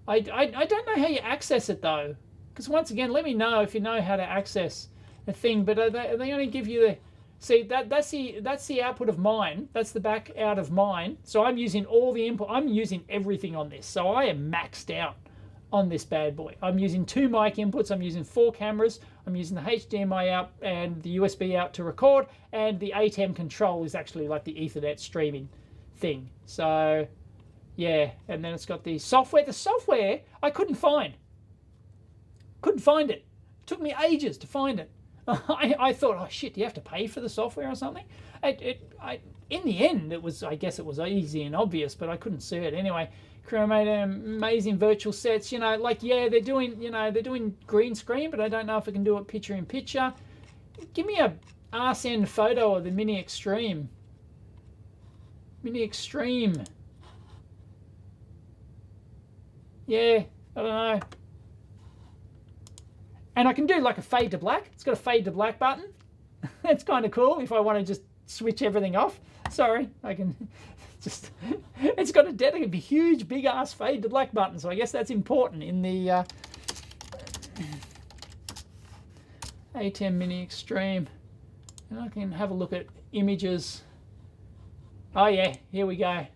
don't know how you access it though, because once again, let me know if you know how to access the thing. But they only give you the. See, that's the output of mine. That's the back out of mine. So I'm using all the input. I'm using everything on this. So I am maxed out on this bad boy. I'm using 2 mic inputs. I'm using 4 cameras. I'm using the HDMI out and the USB out to record. And the ATEM control is actually like the Ethernet streaming thing. So yeah, and then it's got the software. The software I couldn't find. Couldn't find it. It took me ages to find it. I thought, oh shit, do you have to pay for the software or something? In the end, I guess it was easy and obvious, but I couldn't see it. Anyway, crew made amazing virtual sets. You know, like, yeah, they're doing green screen, but I don't know if I can do it picture in picture. Give me a arse end photo of the Mini Extreme. Mini Extreme. Yeah, I don't know. And I can do like a fade to black. It's got a fade to black button. It's kind of cool if I want to just switch everything off. Sorry, I can just, it's got a dedicated huge big ass fade to black button. So I guess that's important in the ATEM Mini Extreme. And I can have a look at images. Oh yeah, here we go.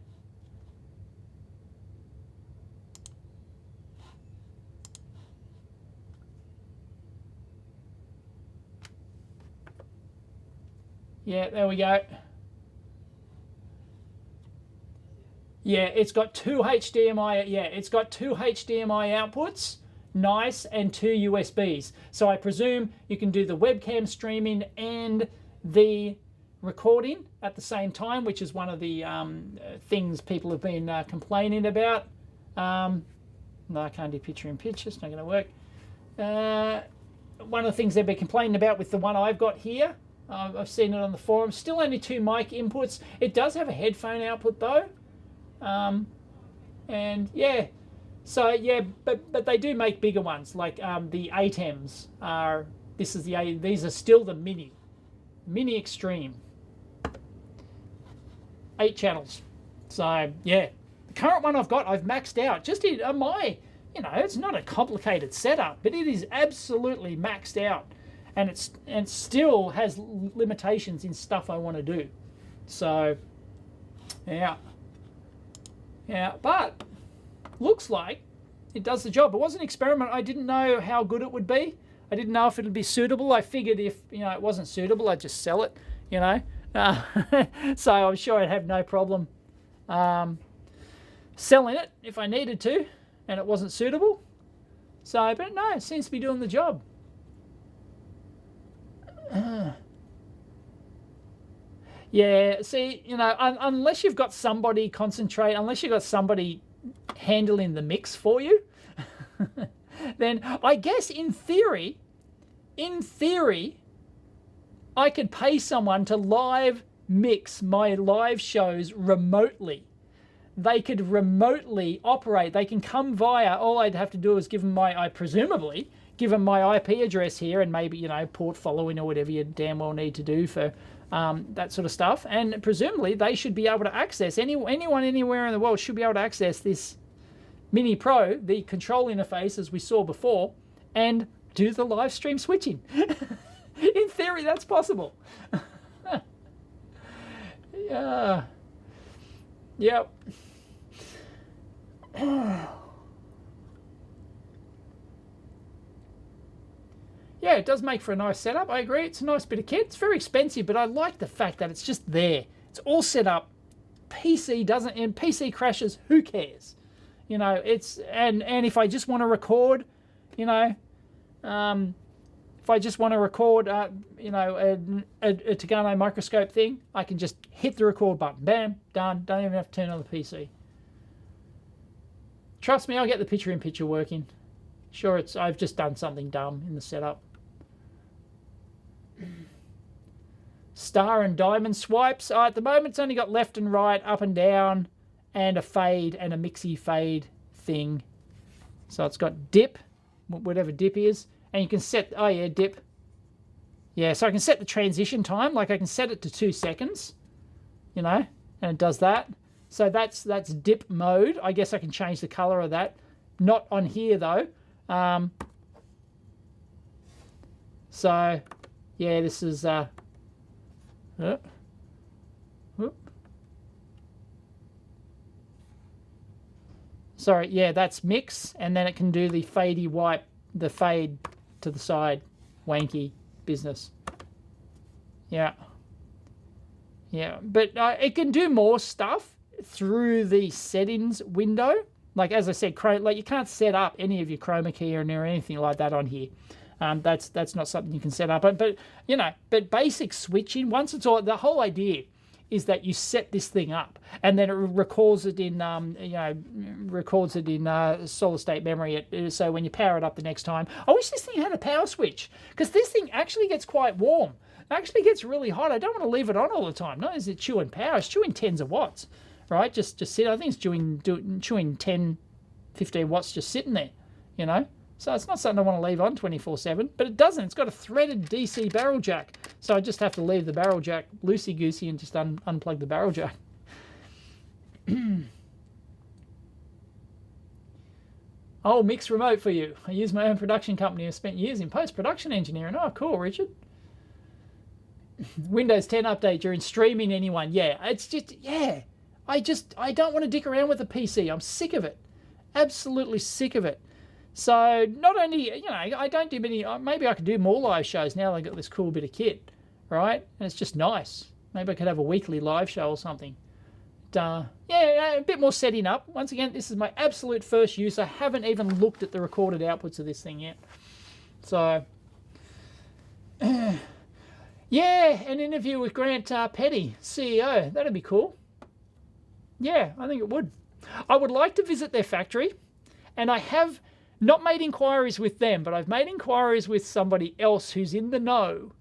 Yeah, there we go. Yeah, it's got 2 HDMI. Yeah, it's got 2 HDMI outputs. Nice, and 2 USBs. So I presume you can do the webcam streaming and the recording at the same time, which is one of the things people have been complaining about. No, I can't do picture in picture. It's not going to work. One of the things they've been complaining about with the one I've got here, I've seen it on the forum, still only 2 mic inputs. It does have a headphone output though. And yeah, so yeah, but they do make bigger ones, like the ATEMs are, these are still the Mini Extreme. 8 channels. So yeah, the current one I've got, I've maxed out. Just in my, you know, it's not a complicated setup, but it is absolutely maxed out. And it still has limitations in stuff I want to do. So, yeah. Yeah, but looks like it does the job. It was an experiment. I didn't know how good it would be. I didn't know if it would be suitable. I figured if, you know, it wasn't suitable, I'd just sell it, you know. So I'm sure I'd have no problem selling it if I needed to and it wasn't suitable. So, but no, it seems to be doing the job. Yeah, see, you know, unless you've got somebody unless you've got somebody handling the mix for you, then I guess in theory, I could pay someone to live mix my live shows remotely. They could remotely operate. They can come via, all I'd have to do is give them presumably give them my IP address here and maybe, you know, port following or whatever you damn well need to do for that sort of stuff. And presumably they should be able to access, anyone anywhere in the world should be able to access this Mini Pro, the control interface as we saw before, and do the live stream switching. In theory, that's possible. Yeah. Yep. yeah, it does make for a nice setup. I agree. It's a nice bit of kit. It's very expensive, but I like the fact that it's just there. It's all set up. PC doesn't, and PC crashes, who cares? You know, it's, and if I just want to record, you know, if I just want to record, you know, a Hdmi microscope thing, I can just hit the record button. Bam, done. Don't even have to turn on the PC. Trust me, I'll get the picture-in-picture working. Sure, I've just done something dumb in the setup. Star and diamond swipes. At the moment, it's only got left and right, up and down, and a fade and a mixy fade thing. So it's got dip, whatever dip is, and you can set, oh yeah, dip. Yeah, so I can set the transition time, like I can set it to 2 seconds, you know, and it does that. So that's dip mode. I guess I can change the color of that. Not on here though. So yeah, this is sorry, yeah, that's mix, and then it can do the fadey wipe, the fade to the side, wanky business. Yeah, yeah, but it can do more stuff through the settings window. Like as I said, like you can't set up any of your chroma key or anything like that on here. That's not something you can set up. But you know, but basic switching, once it's all, the whole idea is that you set this thing up and then it records it in you know, records it in solid state memory. So when you power it up the next time, I wish this thing had a power switch, because this thing actually gets quite warm. It actually gets really hot. I don't want to leave it on all the time. Not is it chewing power, it's chewing tens of watts, right? Just sit. I think it's chewing 10, 15 watts just sitting there, you know. So it's not something I want to leave on 24/7, but it doesn't. It's got a threaded DC barrel jack, so I just have to leave the barrel jack loosey-goosey and just unplug the barrel jack. Oh, mix remote for you. I use my own production company. I've spent years in post-production engineering. Oh, cool, Richard. Windows 10 update during streaming, anyone? Yeah, it's just, yeah. I don't want to dick around with the PC. I'm sick of it. Absolutely sick of it. So not only, you know, I don't do many, maybe I could do more live shows now that I've got this cool bit of kit, right? And it's just nice. Maybe I could have a weekly live show or something. Yeah, a bit more setting up. Once again, this is my absolute first use. I haven't even looked at the recorded outputs of this thing yet. So, yeah, an interview with Grant Petty, CEO. That'd be cool. Yeah, I think it would. I would like to visit their factory, and I have not made inquiries with them, but I've made inquiries with somebody else who's in the know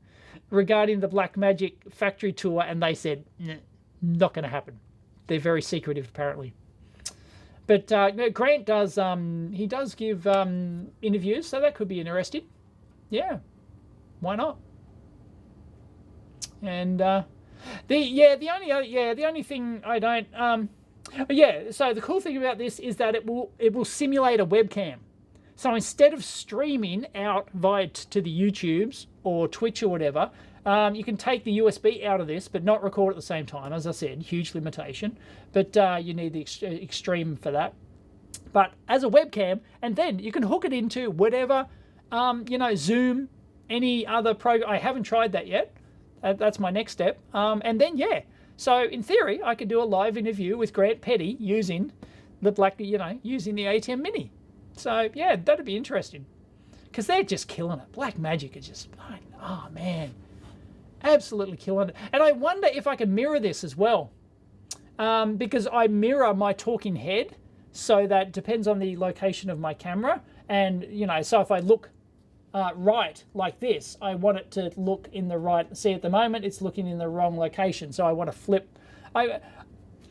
regarding the Blackmagic factory tour, and they said, nah, not going to happen. They're very secretive, apparently. But Grant does, he does give interviews, so that could be interesting. Yeah, why not? And the only thing I don't, yeah, so the cool thing about this is that it will simulate a webcam. So instead of streaming out via to the YouTubes or Twitch or whatever, you can take the USB out of this, but not record at the same time. As I said, huge limitation, but you need the extreme for that. But as a webcam, and then you can hook it into whatever, you know, Zoom, any other program. I haven't tried that yet. That's my next step. And then, yeah. So in theory, I could do a live interview with Grant Petty using the using the ATEM Mini. So yeah, that'd be interesting, because they're just killing it. Blackmagic is just, oh man, absolutely killing it. And I wonder if I can mirror this as well, because I mirror my talking head, so that depends on the location of my camera. And you know, so if I look right like this, I want it to look in the right. See, at the moment it's looking in the wrong location, so I want to flip.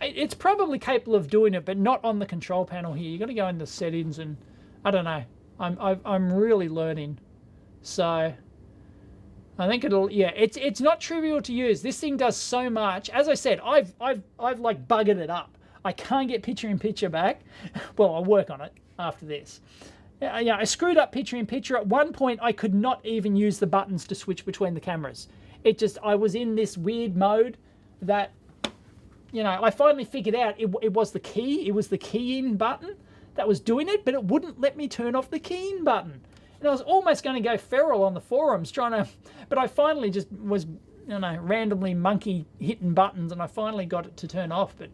It's probably capable of doing it, but not on the control panel here. You've got to go into settings, and I don't know. I'm really learning, so I think it'll. Yeah, it's not trivial to use. This thing does so much. As I said, I've like buggered it up. I can't get picture-in-picture back. Well, I'll work on it after this. Yeah, I screwed up picture-in-picture. At one point, I could not even use the buttons to switch between the cameras. I was in this weird mode that, you know, I finally figured out it was the key. It was the key in button that was doing it, but it wouldn't let me turn off the key in button. And I was almost going to go feral on the forums trying to, but I finally just was, you know, randomly monkey hitting buttons, and I finally got it to turn off. But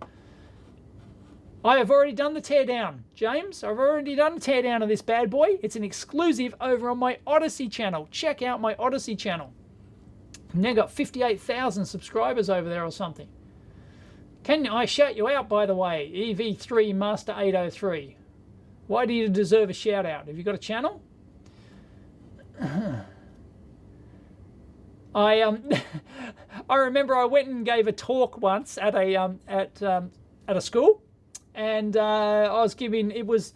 I have already done the teardown, James. I've already done the teardown of this bad boy. It's an exclusive over on my Odyssey channel. Check out my Odyssey channel. I've now got 58,000 subscribers over there or something. Can I shout you out, by the way? EV3 Master 803. Why do you deserve a shout out? Have you got a channel? I remember I went and gave a talk once at a school, and I was giving, it was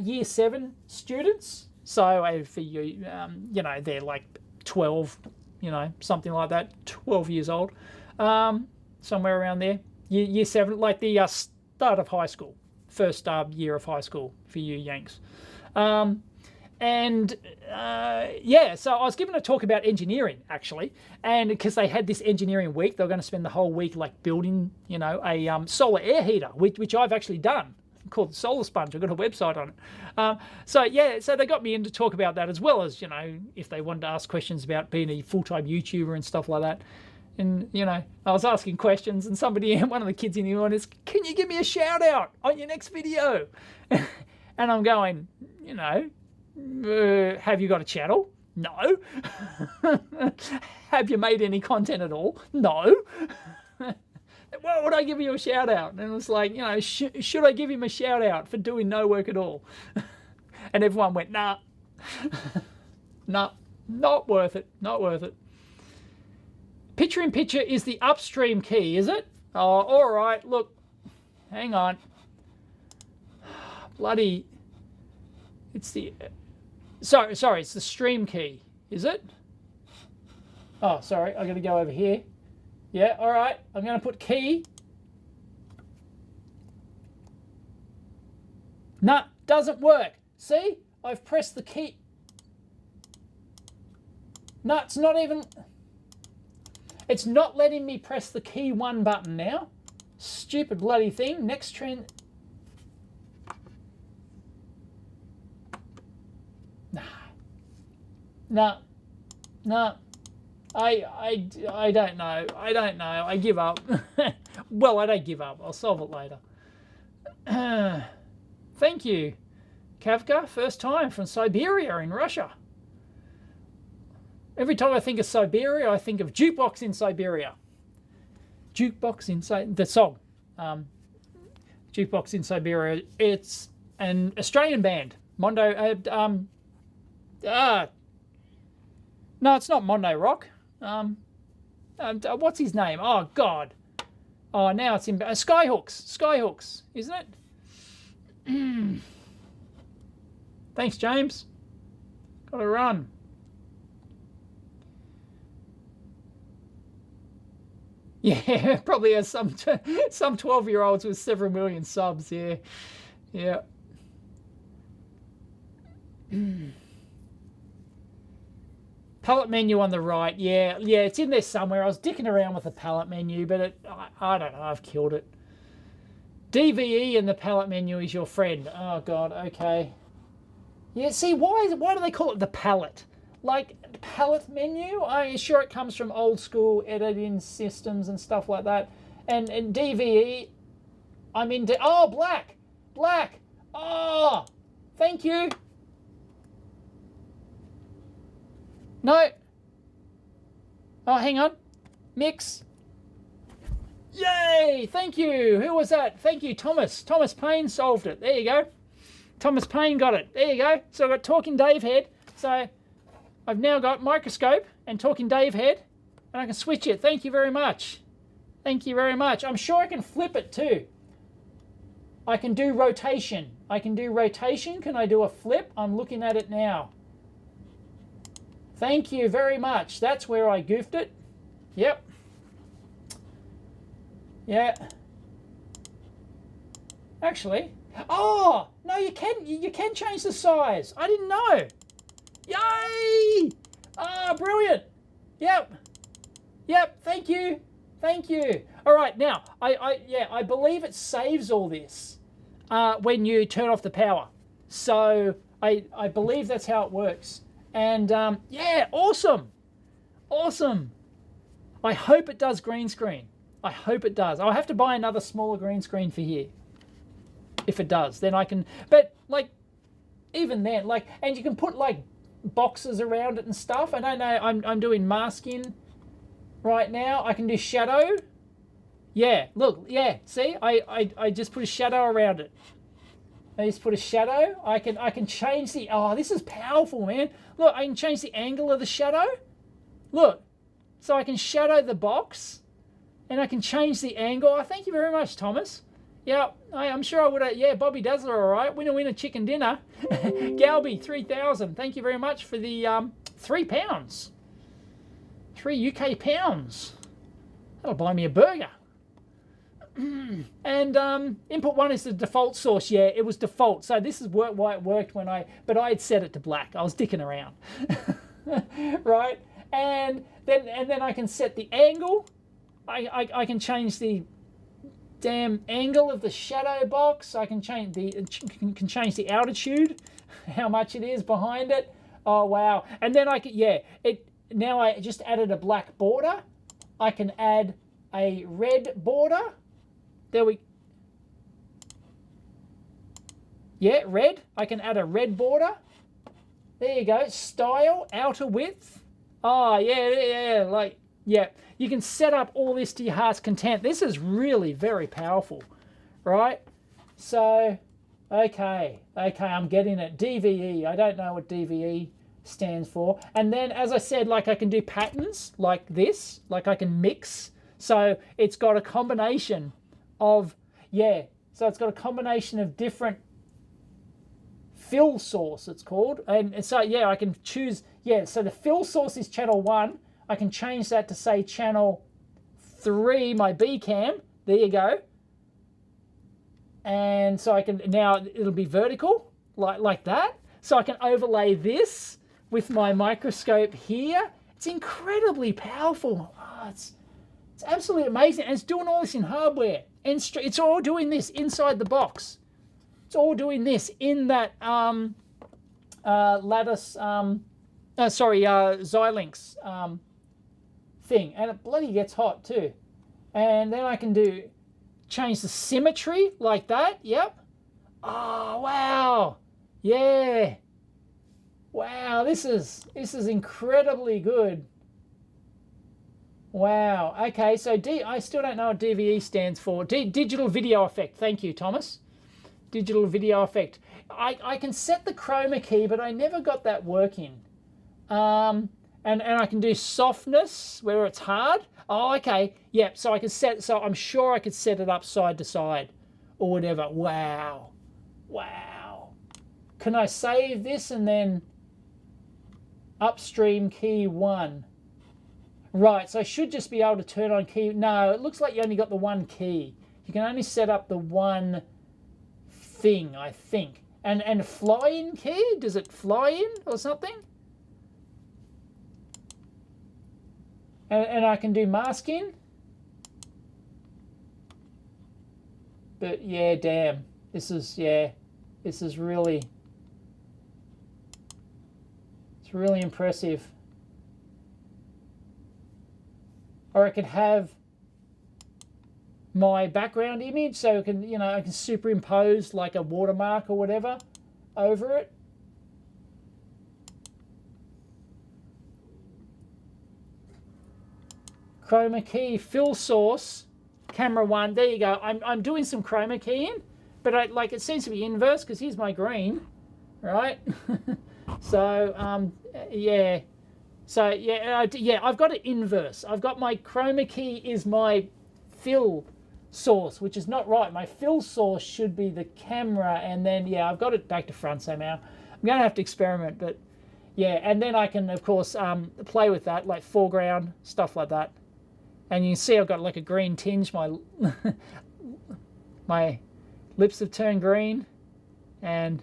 year 7 students. So for you, you know, they're like 12, you know, something like that, 12 years old, somewhere around there. Year 7, like the start of high school, first year of high school for you Yanks. Yeah, so I was given a talk about engineering, actually, and because they had this engineering week, they were going to spend the whole week like building, you know, a solar air heater, which I've actually done, called Solar Sponge. I've got a website on it. So yeah, so they got me in to talk about that, as well as, you know, if they wanted to ask questions about being a full-time YouTuber and stuff like that. And, you know, I was asking questions, and somebody, one of the kids in the audience, can you give me a shout out on your next video? And I'm going, you know, have you got a channel? No. Have you made any content at all? No. Why would I give you a shout out? And it was like, you know, should I give him a shout out for doing no work at all? And everyone went, nah. Nah, not worth it. Not worth it. Picture in picture is the upstream key, is it? Oh, all right. Look, hang on. Bloody. It's the. Sorry, it's the stream key, is it? Oh, sorry, I'm going to go over here. Yeah, all right, I'm going to put key. Nah, doesn't work. See, I've pressed the key. No, it's not even... It's not letting me press the key 1 button now. Stupid bloody thing. Next trend... No, I don't know. I don't know. I give up. Well, I don't give up. I'll solve it later. Thank you, Kavka. First time from Siberia in Russia. Every time I think of Siberia, I think of Jukebox in Siberia. Jukebox in the song. Jukebox in Siberia. It's an Australian band. Mondo. No, it's not Mondo Rock. What's his name? Oh, God. Oh, now it's in... Skyhooks. Skyhooks, isn't it? Thanks, James. Got to run. Yeah, probably has some 12-year-olds with several million subs, yeah. Yeah. Palette menu on the right, yeah, it's in there somewhere. I was dicking around with the palette menu, but I don't know, I've killed it. DVE in the palette menu is your friend. Oh, God, okay. Yeah, see, why do they call it the palette? Like, palette menu? I'm sure it comes from old school editing systems and stuff like that. And DVE, I'm in... Oh, black! Oh, thank you. No. Oh, hang on. Mix. Yay! Thank you. Who was that? Thank you, Thomas. Thomas Payne solved it. There you go. Thomas Payne got it. There you go. So I've got Talking Dave head. So I've now got microscope and Talking Dave head. And I can switch it. Thank you very much. Thank you very much. I'm sure I can flip it too. I can do rotation. Can I do a flip? I'm looking at it now. Thank you very much. That's where I goofed it. Yep. Yeah. Actually. Oh, no, you can change the size. I didn't know. Yay! Ah, brilliant. Yep. Thank you. All right, now I believe it saves all this when you turn off the power. So I believe that's how it works. And yeah, awesome. Awesome. I hope it does green screen. I hope it does. I'll have to buy another smaller green screen for here. If it does, then I can, but like, even then, like, and you can put like boxes around it and stuff. I don't know, I'm doing masking right now. I can do shadow. Yeah, look, yeah, see, I just put a shadow around it. I just put a shadow. I can change the, oh, this is powerful, man. Look, I can change the angle of the shadow. Look, so I can shadow the box and I can change the angle. Oh, thank you very much, Thomas. Yeah, I'm sure I would have, yeah, Bobby Dazzler, all right. Winner, chicken dinner. Galby, 3,000. Thank you very much for the £3. 3 UK pounds. That'll buy me a burger. And input 1 is the default source. Yeah, it was default. So this is why it worked when but I had set it to black. I was dicking around. Right? And then I can set the angle. I can change the damn angle of the shadow box. I can change the altitude, how much it is behind it. Oh wow! And then I can, yeah, now I just added a black border. I can add a red border. Yeah, red. I can add a red border. There you go. Style, outer width. Oh yeah, like yeah. You can set up all this to your heart's content. This is really very powerful, right? So, okay, I'm getting it. DVE, I don't know what DVE stands for. And then, as I said, like I can do patterns like this, like I can mix. So it's got a combination of, yeah, so it's got a combination of different fill source, it's called. And so, yeah, I can choose, yeah, so the fill source is channel 1. I can change that to say channel 3, my B cam. There you go. And so I can, now it'll be vertical, like that. So I can overlay this with my microscope here. It's incredibly powerful. Oh, it's absolutely amazing. And it's doing all this in hardware. And it's all doing this inside the box. It's all doing this in that Lattice, Xilinx thing, and it bloody gets hot too. And then I can change the symmetry like that. Yep. Oh wow, yeah, wow. This is incredibly good. Wow. Okay, so I still don't know what DVE stands for. Digital video effect. Thank you, Thomas. Digital video effect. I can set the chroma key, but I never got that working. And I can do softness where it's hard. Oh, okay. Yeah, so I can so I'm sure I could set it up side to side or whatever. Wow. Wow. Can I save this and then upstream key 1? Right, so I should just be able to turn on key. No, it looks like you only got the one key. You can only set up the one thing, I think. And fly in key? Does it fly in or something? And I can do masking. But yeah, damn. This is really, it's really impressive. Or I could have my background image, so I can, I can superimpose like a watermark or whatever over it. Chroma key, fill source, camera 1. There you go. I'm doing some chroma keying, but it seems to be inverse because here's my green, right? So yeah. So yeah, I've got it inverse. I've got my chroma key is my fill source, which is not right. My fill source should be the camera, and then yeah, I've got it back to front somehow. I'm gonna have to experiment, but yeah, and then I can of course play with that, like foreground stuff like that. And you can see I've got like a green tinge. My my lips have turned green, and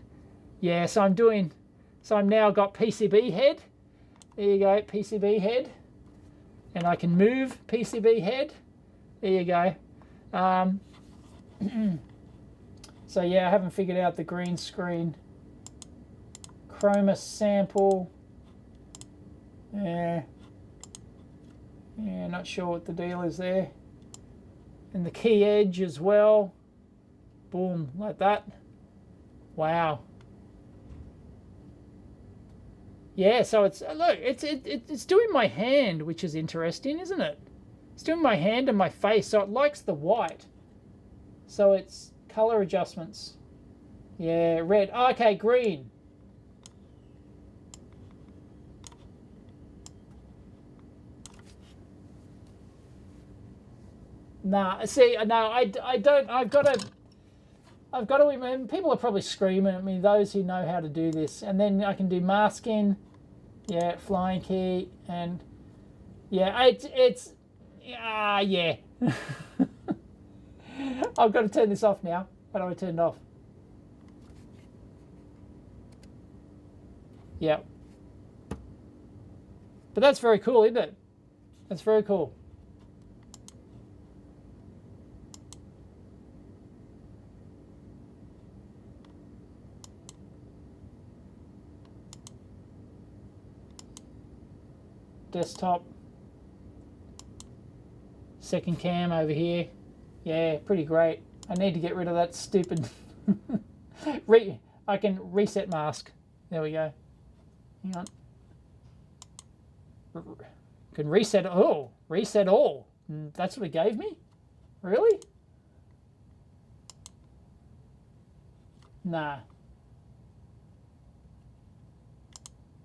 yeah, so I'm now got PCB head. There you go, PCB head, and I can move PCB head. There you go. So yeah, I haven't figured out the green screen. Chroma sample. Yeah. Yeah, not sure what the deal is there. And the key edge as well. Boom, like that. Wow. Yeah, so it's, look, it's doing my hand, which is interesting, isn't it? It's doing my hand and my face, so it likes the white. So it's color adjustments. Yeah, red. Oh, okay, green. Nah, see, no, I don't, I've got to, I mean, people are probably screaming at me, those who know how to do this. And then I can do masking, yeah, flying key, and yeah, yeah. I've got to turn this off now. How do I turn it off? Yeah. But that's very cool, isn't it? That's very cool. Desktop. Second cam over here. Yeah, pretty great. I need to get rid of that stupid... I can reset mask. There we go. Hang on. Can reset... Oh, reset all. That's what it gave me? Really? Nah.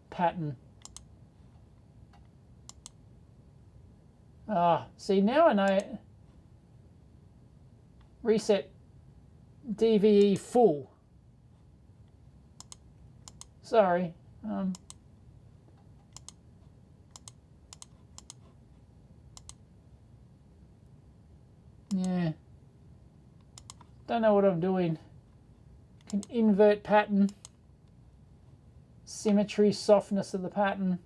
Pattern. Ah, see, now I know. Reset DVE full. Sorry. Yeah. Don't know what I'm doing. Can invert pattern. Symmetry, softness of the pattern.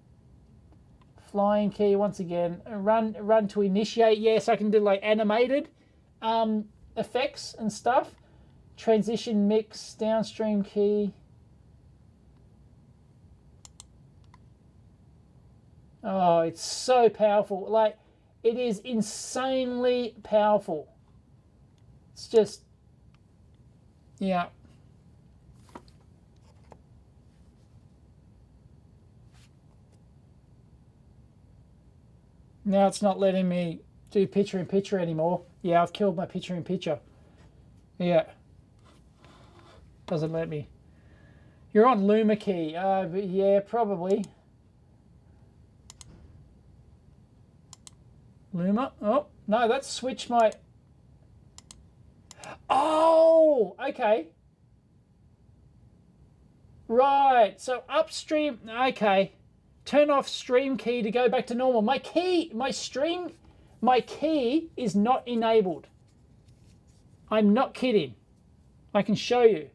Flying key once again. Run to initiate. Yes, I can do like animated effects and stuff. Transition mix, downstream key. Oh, it's so powerful. Like, it is insanely powerful. It's just, yeah. Now it's not letting me do picture-in-picture anymore. Yeah, I've killed my picture-in-picture. Yeah. Doesn't let me. You're on Luma key. But yeah, probably. Luma. Oh, no, that's switched my... Oh, okay. Right, so upstream... Okay. Turn off stream key to go back to normal. My key is not enabled. I'm not kidding. I can show you.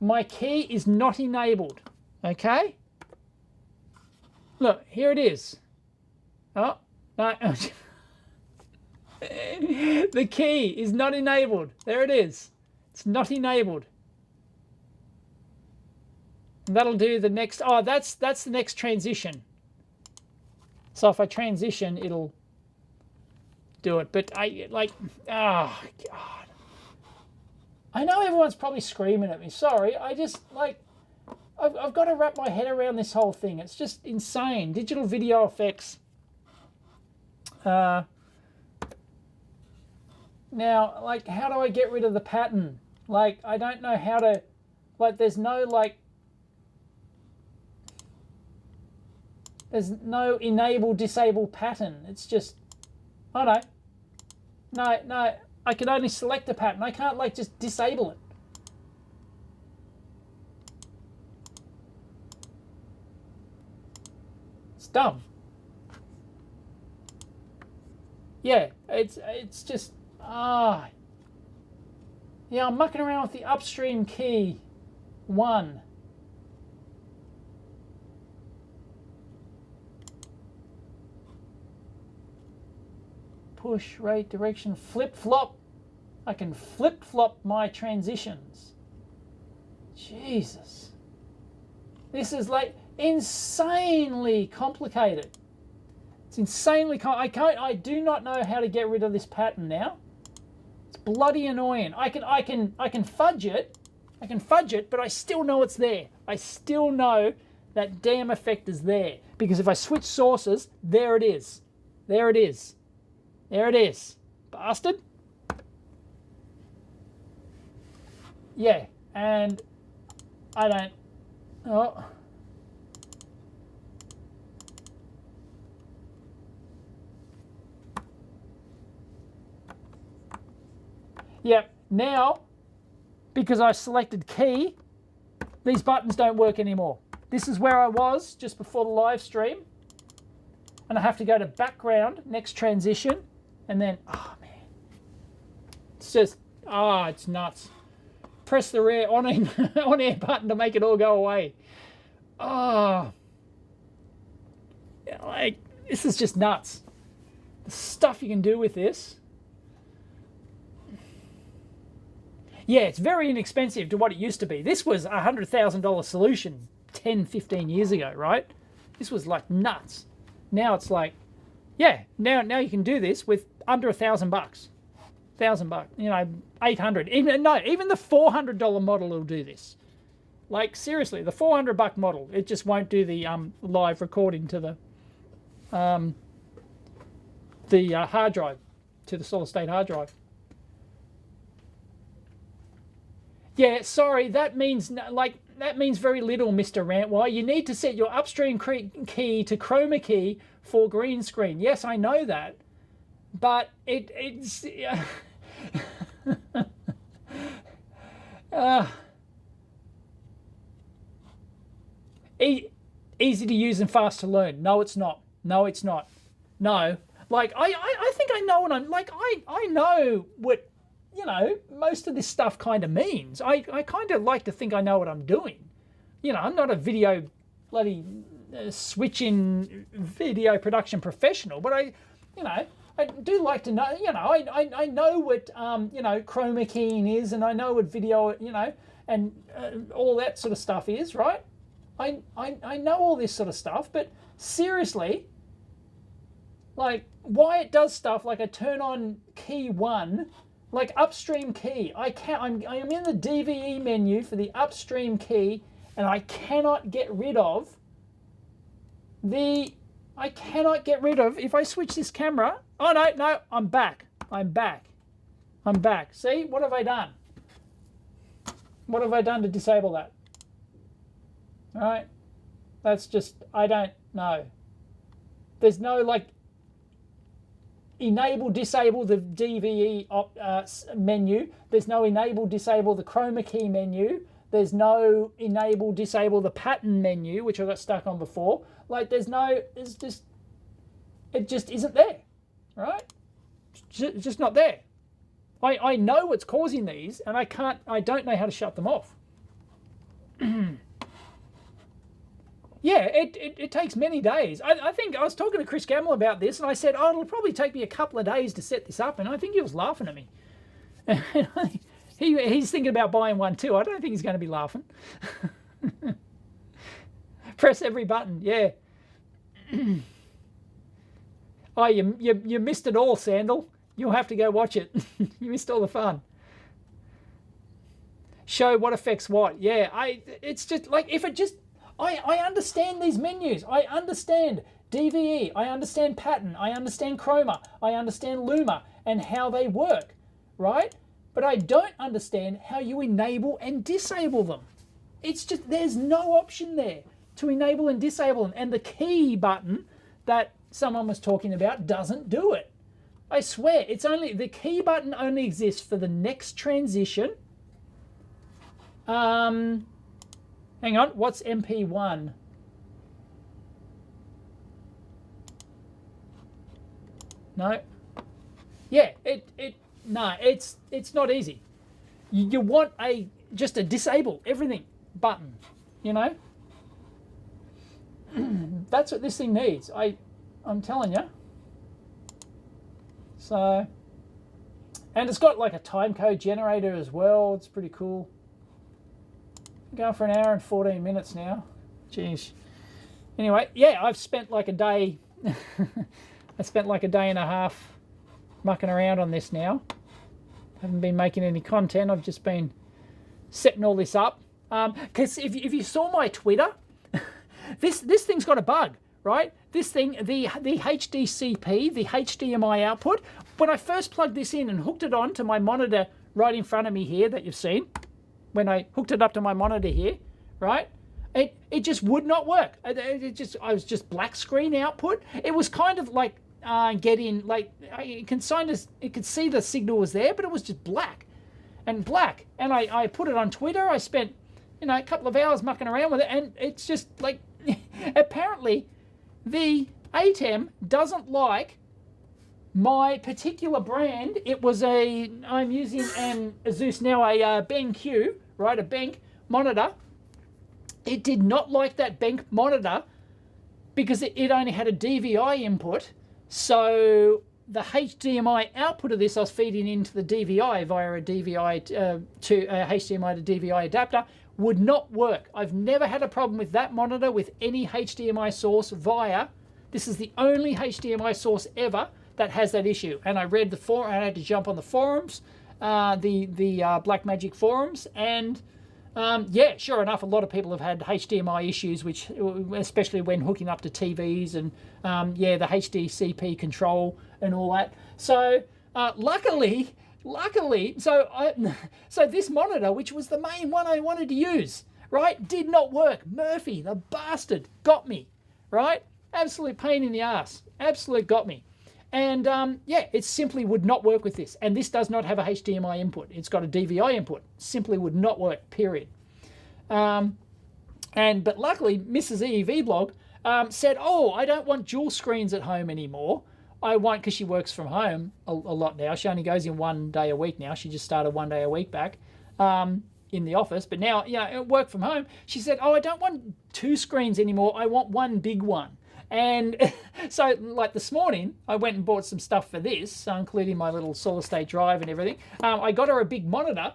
My key is not enabled. Okay? Look, here it is. Oh, no. The key is not enabled. There it is. It's not enabled. And that'll do the next. Oh, that's the next transition. So if I transition, it'll do it. But I like, oh God. I know everyone's probably screaming at me. Sorry, I just like, I've got to wrap my head around this whole thing. It's just insane. Digital video effects. Now, like, how do I get rid of the pattern? Like, I don't know how to, like, there's no enable, disable pattern. It's just, oh no. No, I can only select a pattern. I can't, like, just disable it. It's dumb. Yeah, it's just, yeah, I'm mucking around with the upstream key 1. Push, rate, direction, flip-flop. I can flip-flop my transitions. Jesus. This is like, insanely complicated. It's insanely I do not know how to get rid of this pattern now. It's bloody annoying. I can fudge it. I can fudge it, but I still know it's there. I still know that damn effect is there. Because if I switch sources, there it is. There it is. There it is. Bastard. Yeah, and I don't... Oh. Yep, now, because I selected key, these buttons don't work anymore. This is where I was just before the live stream. And I have to go to background, next transition, and then, oh man. It's just, it's nuts. Press the rare on-air button to make it all go away. Oh. Like, this is just nuts. The stuff you can do with this. Yeah, it's very inexpensive to what it used to be. This was a $100,000 solution 10, 15 years ago, right? This was like nuts. Now it's like, yeah, now you can do this with under $1,000. $1,000, you know, 800. Even the $400 model will do this. Like seriously, the $400 model, it just won't do the live recording to the hard drive, to the solid state hard drive. Yeah, sorry, that means very little, Mr. Rantwire. You need to set your upstream key to chroma key for green screen. Yes, I know that, but it's easy to use and fast to learn. No, it's not. No, it's not. No, like I think I know what I'm like. I know what, you know, most of this stuff kind of means. I kind of like to think I know what I'm doing. You know, I'm not a video bloody switching video production professional, but I do like to know, you know, I know what, you know, chroma keying is, and I know what video, you know, and all that sort of stuff is, right? I know all this sort of stuff, but seriously, like, why it does stuff like I turn on key 1, like upstream key. I am in the DVE menu for the upstream key, and I cannot get rid of if I switch this camera. Oh no, I'm back. See, what have I done? What have I done to disable that? All right, that's just, I don't know. There's no like enable, disable the DVE menu. There's no enable, disable the chroma key menu. There's no enable, disable the pattern menu, which I got stuck on before. Like it just isn't there, right? It's just not there. I know what's causing these, and I don't know how to shut them off. Yeah, it takes many days. I think I was talking to Chris Gamble about this, and I said, oh, it'll probably take me a couple of days to set this up, and I think he was laughing at me. He's thinking about buying one too. I don't think he's going to be laughing. Press every button, yeah. Oh, you missed it all, Sandal. You'll have to go watch it. You missed all the fun. Show what affects what. Yeah, it's just like, if it just... I understand these menus. I understand DVE. I understand pattern. I understand chroma. I understand luma and how they work, right? But I don't understand how you enable and disable them. It's just, there's no option there to enable and disable them. And the key button that someone was talking about doesn't do it. I swear, the key button only exists for the next transition. Hang on, what's MP1? No. Yeah, it's not easy. You want just a disable everything button, you know? That's what this thing needs. I'm telling you. So, and it's got like a time code generator as well. It's pretty cool. Going for an hour and 14 minutes now. Jeez. Anyway, yeah, I've spent like a day. I spent like a day and a half mucking around on this now. Haven't been making any content. I've just been setting all this up. Because if you saw my Twitter, this thing's got a bug, right? This thing, the HDCP, the HDMI output, when I first plugged this in and hooked it on to my monitor right in front of me here that you've seen, when I hooked it up to my monitor here, right? It just would not work. I was just black screen output. It was kind of like getting like you could see the signal was there, but it was just black and black. And I put it on Twitter. I spent a couple of hours mucking around with it, and it's just like apparently the ATEM doesn't like my particular brand. I'm using an Asus now, a BenQ, right, a Benq monitor. It did not like that Benq monitor because it only had a DVI input. So the HDMI output of this I was feeding into the DVI via a DVI to a HDMI to DVI adapter would not work. I've never had a problem with that monitor with any HDMI source via. This is the only HDMI source ever that has that issue. And I read the forum. I had to jump on the forums, the Blackmagic forums, and yeah, sure enough, a lot of people have had HDMI issues, which especially when hooking up to TVs and yeah, the HDCP control and all that. So luckily, so this monitor, which was the main one I wanted to use, right, did not work. Murphy, the bastard, got me, right? Absolute pain in the ass. Absolute got me. And yeah, it simply would not work with this. And this does not have a HDMI input. It's got a DVI input. Simply would not work, period. But luckily, Mrs. EEVblog said, oh, I don't want dual screens at home anymore. I want, because she works from home a lot now. She only goes in 1 day a week now. She just started 1 day a week back in the office. But now, work from home. She said, oh, I don't want 2 screens anymore. I want one big one. And so, like this morning, I went and bought some stuff for this, including my little solid-state drive and everything. I got her a big monitor.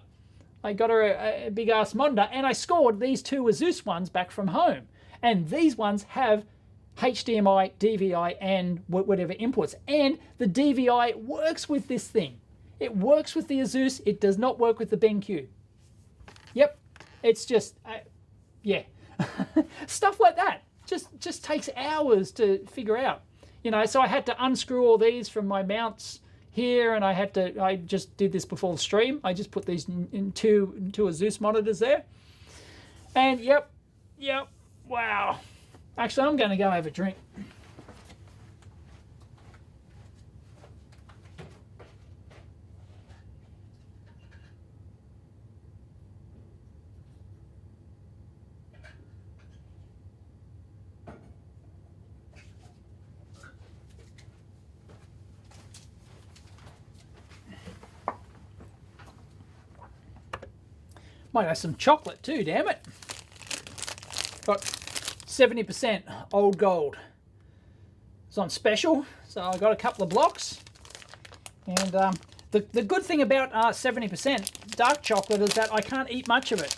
I got her a big-ass monitor, and I scored these 2 Asus ones back from home. And these ones have HDMI, DVI, and whatever inputs. And the DVI works with this thing. It works with the Asus. It does not work with the BenQ. Yep. It's just, yeah. Stuff like that. Just takes hours to figure out, so I had to unscrew all these from my mounts here, and I just did this before the stream. I just put these in two Asus monitors there, and yep, wow. Actually, I'm going to go have a drink. Might have some chocolate too, damn it. Got 70% old gold. It's on special, so I got a couple of blocks. And the good thing about 70% dark chocolate is that I can't eat much of it.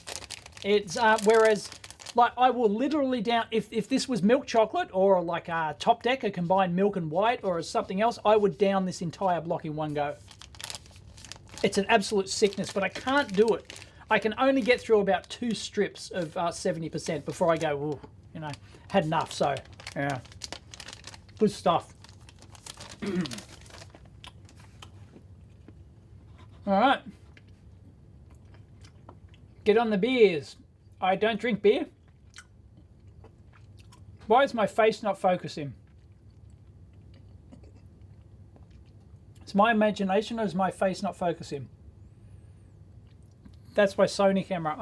It's whereas, like, I will literally down, if this was milk chocolate or like a Top Deck, a combined milk and white or something else, I would down this entire block in one go. It's an absolute sickness, but I can't do it. I can only get through about 2 strips of 70% before I go, ooh, had enough. So, yeah, good stuff. All right. Get on the beers. I don't drink beer. Why is my face not focusing? It's my imagination, or is my face not focusing? That's my Sony camera.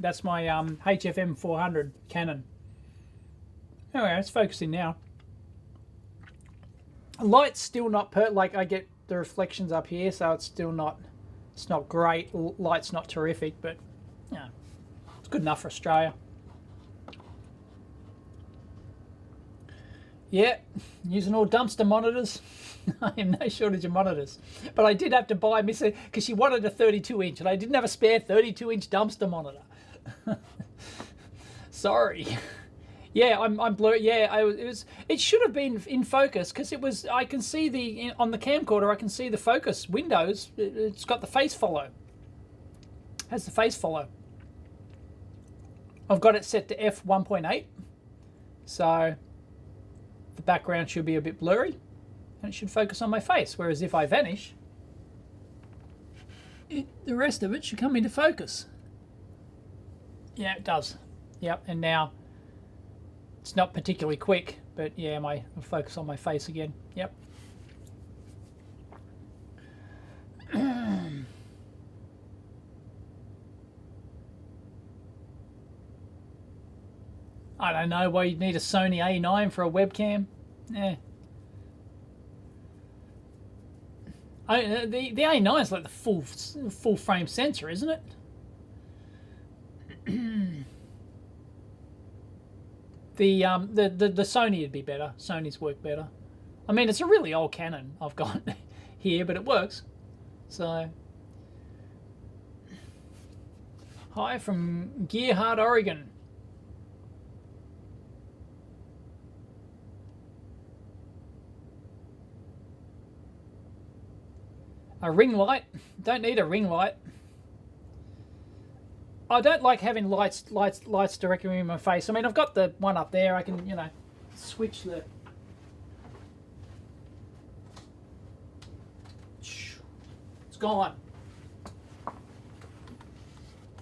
That's my HFM 400 Canon. Anyway, it's focusing now. Light's still not like I get the reflections up here, so it's still not. It's not great. Light's not terrific, but yeah, it's good enough for Australia. Yeah, using all dumpster monitors. I have no shortage of monitors. But I did have to buy Missy because she wanted a 32-inch and I didn't have a spare 32-inch dumpster monitor. Sorry. Yeah, I'm blurry. Yeah, it should have been in focus because it was. I can see on the camcorder. I can see the focus windows. It's got the face follow. Has the face follow. I've got it set to f1.8, so the background should be a bit blurry, and it should focus on my face. Whereas if I vanish, the rest of it should come into focus. Yeah, it does. Yep, and now. It's not particularly quick, but yeah, I'll focus on my face again. Yep. I don't know why you'd need a Sony A9 for a webcam. Yeah. The A9 is like the full frame sensor, isn't it? The Sony would be better. Sony's work better. I mean, it's a really old Canon I've got here, but it works. So, hi from Gearhart, Oregon. A ring light? Don't need a ring light. I don't like having lights directly in my face. I mean, I've got the one up there. I can, switch the. It's gone.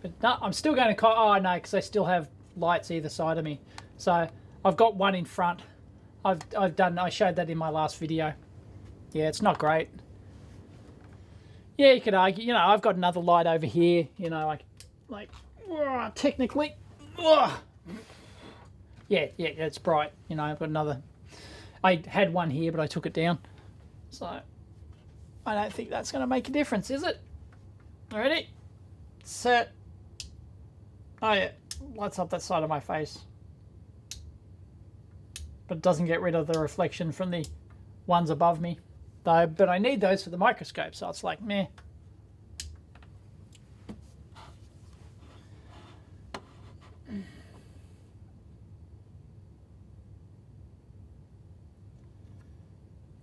But no, I'm still going to. Oh no, because I still have lights either side of me. So I've got one in front. I showed that in my last video. Yeah, it's not great. Yeah, you could argue. I've got another light over here. Like technically, yeah, it's bright. I've got another. I had one here, but I took it down. So I don't think that's going to make a difference, is it? Ready, set. Oh yeah, lights up that side of my face, but it doesn't get rid of the reflection from the ones above me, though. But I need those for the microscope, so it's like meh.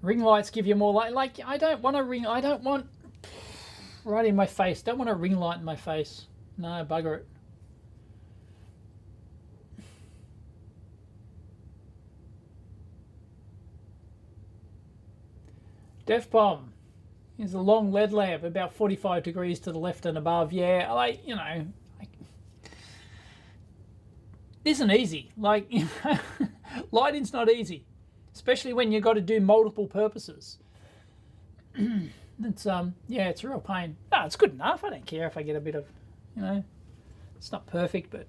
Ring lights give you more light. Like, I don't want a ring. I don't want right in my face. Don't want a ring light in my face. No, bugger it. Def Bomb. Here's a long LED lamp, about 45 degrees to the left and above. Yeah, isn't easy. Like, lighting's not easy. Especially when you've got to do multiple purposes. It's yeah, it's a real pain. No, it's good enough. I don't care if I get a bit of, it's not perfect, but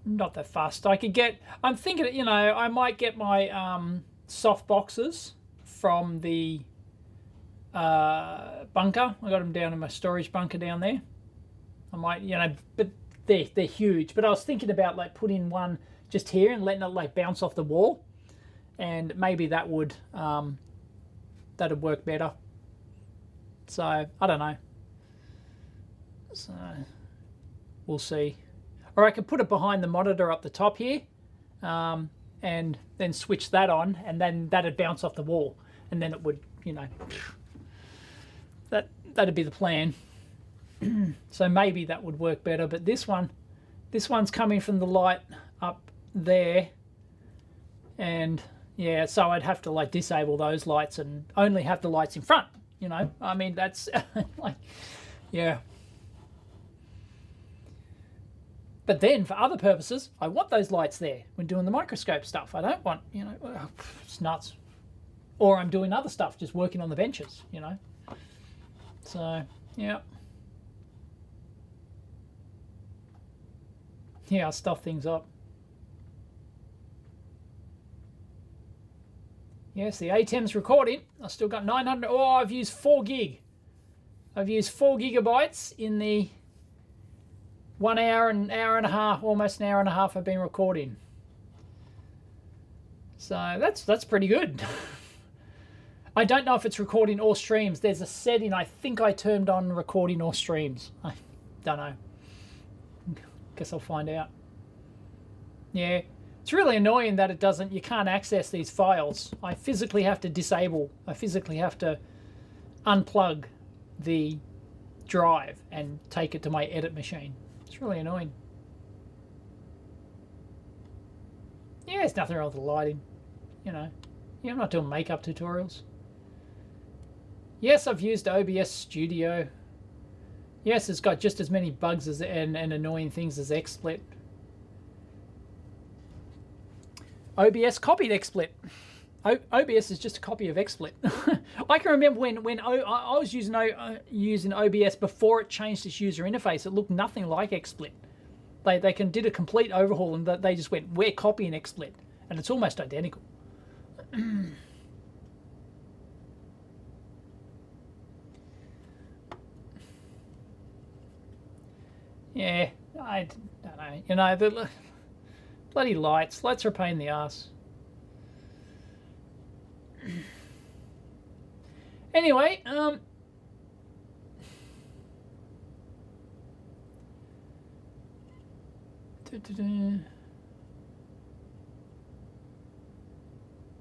not that fast. I'm thinking, I might get my soft boxes from the bunker. I got them down in my storage bunker down there. I might, but they're huge. But I was thinking about like putting one just here and letting it like bounce off the wall. And maybe that would that'd work better. So I don't know. So we'll see. Or I could put it behind the monitor up the top here, and then switch that on, and then that'd bounce off the wall, and then it would, that'd be the plan. So maybe that would work better. But this one's coming from the light up there, and yeah, so I'd have to like disable those lights and only have the lights in front, I mean, that's like, yeah. But then for other purposes, I want those lights there when doing the microscope stuff. I don't want, it's nuts. Or I'm doing other stuff, just working on the benches, So, yeah. Yeah, I'll stuff things up. Yes, the ATEM's recording. I've still got 900. Oh, I've used 4 gig. I've used 4 gigabytes in the 1 hour and hour and a half, almost an hour and a half I've been recording. So that's pretty good. I don't know if it's recording all streams. There's a setting, I think I turned on recording all streams. I don't know. Guess I'll find out. Yeah. It's really annoying that you can't access these files. I physically have to I physically have to unplug the drive and take it to my edit machine. It's really annoying. Yeah, there's nothing wrong with the lighting, you know. Yeah, I'm not doing makeup tutorials. Yes, I've used OBS Studio. Yes, it's got just as many bugs as and annoying things as XSplit. OBS copied XSplit. OBS is just a copy of XSplit. I can remember when I was using OBS before it changed its user interface. It looked nothing like XSplit. They did a complete overhaul and they just went, we're copying XSplit, and it's almost identical. Yeah, I don't know. You know, the bloody lights. Lights are a pain in the ass. Anyway,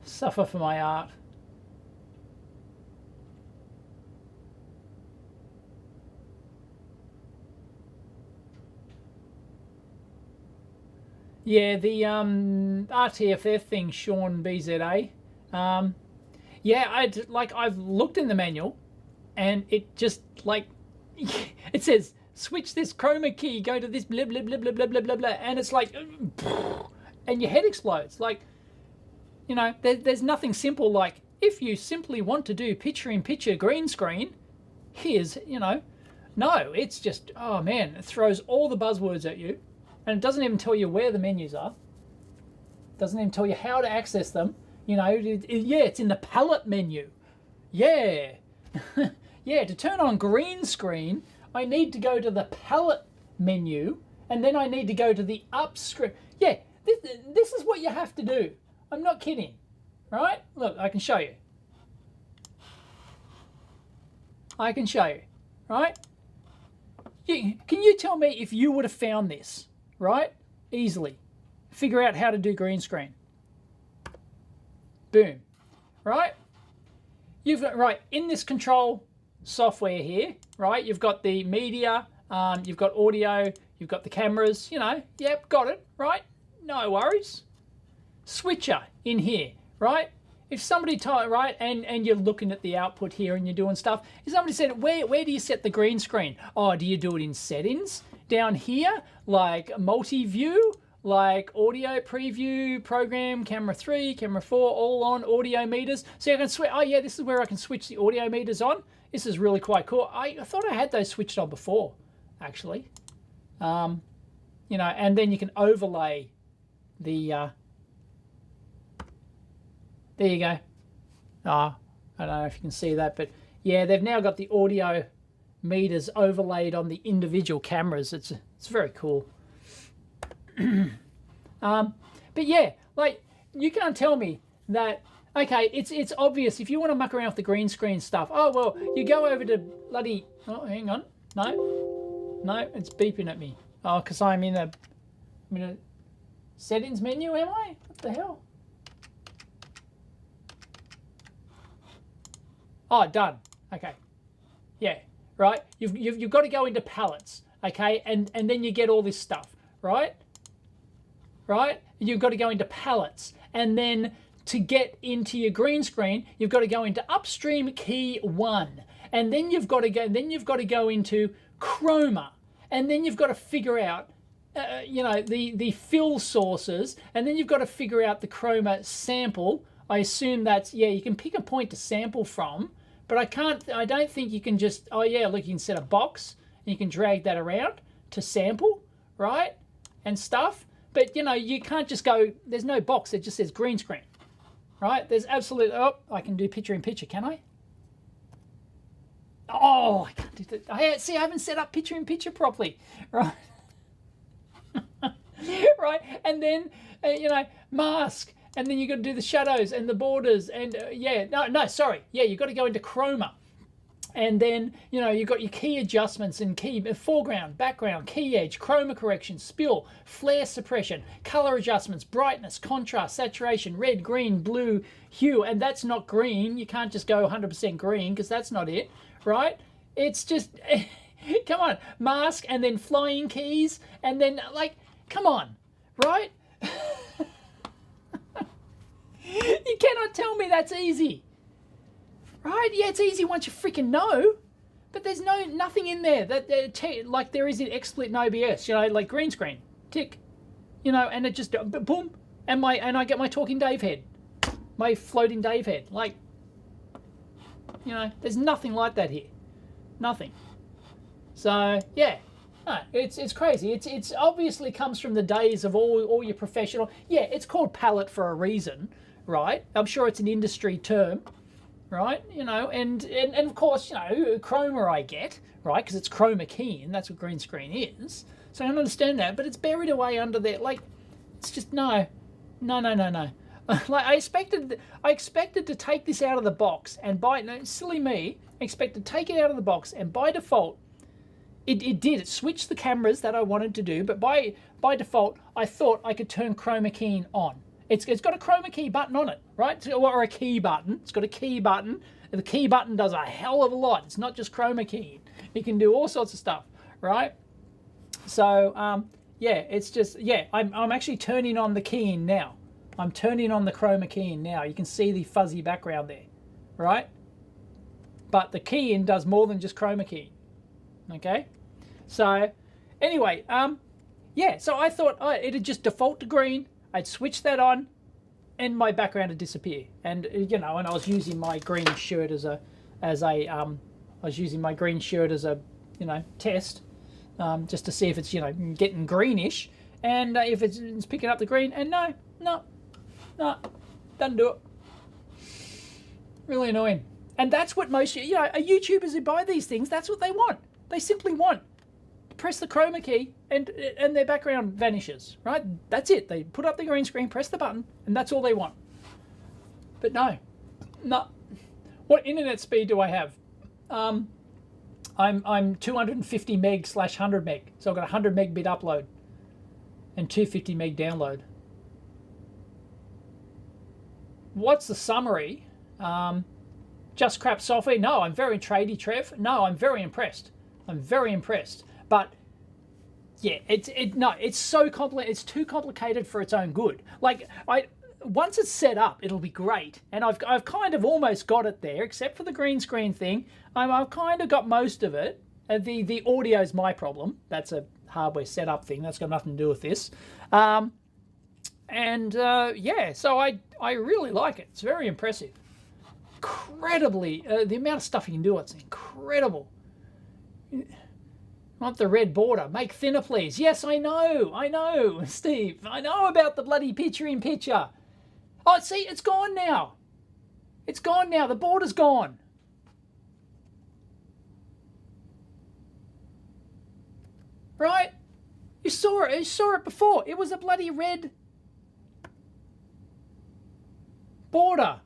suffer for my art. Yeah, the RTFF thing, Sean BZA. Yeah, I've looked in the manual, and it just like it says switch this chroma key, go to this blah blah blah blah blah blah blah blah, and it's like, and your head explodes. Like, you know, there's nothing simple like if you simply want to do picture-in-picture green screen, here's, you know, no, it's just, oh man, it throws all the buzzwords at you. And it doesn't even tell you where the menus are. It doesn't even tell you how to access them. You know, yeah, it's in the palette menu. Yeah. Yeah, to turn on green screen, I need to go to the palette menu, and then I need to go to the up screen. Yeah, this is what you have to do. I'm not kidding. Right? Look, I can show you. I can show you. Right? Can you tell me if you would have found this? Right? Easily. Figure out how to do green screen. Boom. Right? You've got, right, in this control software here, right, you've got the media, you've got audio, you've got the cameras, you know, yep, got it, right? No worries. Switcher in here, right? If somebody, right, and you're looking at the output here and you're doing stuff, if somebody said, where do you set the green screen? Oh, do you do it in settings? Down here, like multi-view, like audio preview, program, camera 3, camera 4, all on, audio meters. So you can switch, oh yeah, this is where I can switch the audio meters on. This is really quite cool. I thought I had those switched on before, actually. You know, and then you can overlay the, there you go. I don't know if you can see that, but yeah, they've now got the audio meters overlaid on the individual cameras. It's very cool. But yeah, like, you can't tell me that, okay, it's obvious if you want to muck around with the green screen stuff. Oh, well, you go over to bloody, oh, hang on. No, it's beeping at me. Oh, because I'm in a settings menu, am I? What the hell? Oh, done. Okay. Yeah, right? You've got to go into palettes, okay? And then you get all this stuff, right? Right? You've got to go into palettes. And then to get into your green screen, you've got to go into upstream key 1. And then you've got to go into chroma. And then you've got to figure out you know, the fill sources, and then you've got to figure out the chroma sample. I assume that's, yeah, you can pick a point to sample from, but I don't think you can just, oh yeah, look, you can set a box and you can drag that around to sample, right? And stuff. But you know, you can't just go, there's no box, it just says green screen, right? There's absolutely, oh, I can do picture in picture, can I? Oh, I can't do that. See, I haven't set up picture in picture properly, right? Right, and then, you know, mask, and then you got to do the shadows and the borders, and yeah, no, sorry, yeah, you got to go into chroma. And then, you know, you've got your key adjustments and key foreground, background, key edge, chroma correction, spill, flare suppression, color adjustments, brightness, contrast, saturation, red, green, blue, hue. And that's not green. You can't just go 100% green because that's not it, right? It's just, come on, mask and then flying keys and then like, come on, right? You cannot tell me that's easy. Right? Yeah, it's easy once you freaking know, but there's nothing in there that like there is in XSplit and OBS. You know, like green screen, tick, you know, and it just boom, and I get my talking Dave head, my floating Dave head. Like, you know, there's nothing like that here, nothing. So yeah, no, it's crazy. It's obviously comes from the days of all your professional. Yeah, it's called palette for a reason, right? I'm sure it's an industry term. Right, you know, and of course, you know, chroma I get, right, because it's chroma key, and that's what green screen is. So I don't understand that, but it's buried away under there. Like, it's just no. Like I expected to take this out of the box and silly me, I expected to take it out of the box, and by default, it did. It switched the cameras that I wanted to do, but by default, I thought I could turn chroma keying on. It's got a chroma key button on it, right? Or a key button. It's got a key button. And the key button does a hell of a lot. It's not just chroma keying. It can do all sorts of stuff, right? So, yeah, it's just, yeah, I'm actually turning on the keying now. I'm turning on the chroma keying now. You can see the fuzzy background there, right? But the keying does more than just chroma keying, okay? So, anyway, yeah, so I thought it'd just default to green. I'd switch that on, and my background would disappear. And you know, and I was using my green shirt as a you know, test, just to see if it's, you know, getting greenish, and if it's picking up the green. And no, doesn't do it. Really annoying. And that's what most, you know, YouTubers who buy these things, that's what they want. They simply want. Press the chroma key and their background vanishes, right? That's it. They put up the green screen, press the button, and that's all they want. But no. What internet speed do I have? I'm 250 meg / 100 meg. So I've got 100 megabit upload and 250 meg download. What's the summary? Just crap software? No, I'm very tradey, Trev. No, I'm very impressed. I'm very impressed. But yeah, it's so complicated. It's too complicated for its own good. Like once it's set up, it'll be great. And I've kind of almost got it there, except for the green screen thing. I've kind of got most of it. The audio's my problem. That's a hardware setup thing. That's got nothing to do with this. Yeah, so I really like it. It's very impressive. Incredibly, the amount of stuff you can do, it's incredible. Want the red border. Make thinner, please. Yes, I know, Steve. I know about the bloody picture-in-picture. Oh, see, it's gone now. It's gone now. The border's gone. Right? You saw it. You saw it before. It was a bloody red border.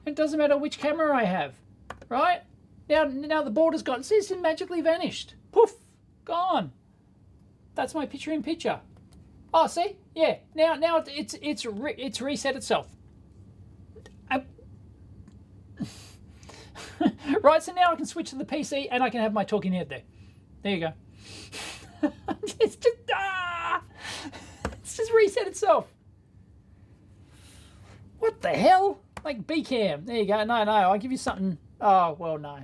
It doesn't matter which camera I have. Right? Now the border's gone. See, it's magically vanished. Poof. Gone. That's my picture-in-picture. Oh, see? Yeah. Now it's reset itself. Right. So now I can switch to the PC and I can have my talking head there. There you go. It's just reset itself. What the hell? Like B-cam. There you go. No. I'll give you something. Oh well, no.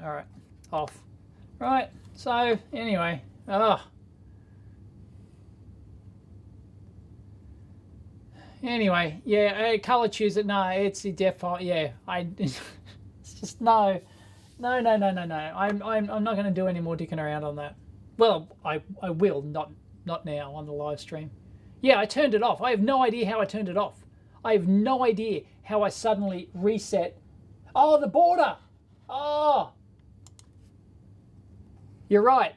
All right. Off. Right. So, anyway, anyway, yeah, color chooser, no, it's the default, yeah, it's just, no, I'm not going to do any more dicking around on that. Well, I will, not now on the live stream. Yeah, I turned it off. I have no idea how I turned it off. I have no idea how I suddenly reset. Oh, the border. Oh. You're right.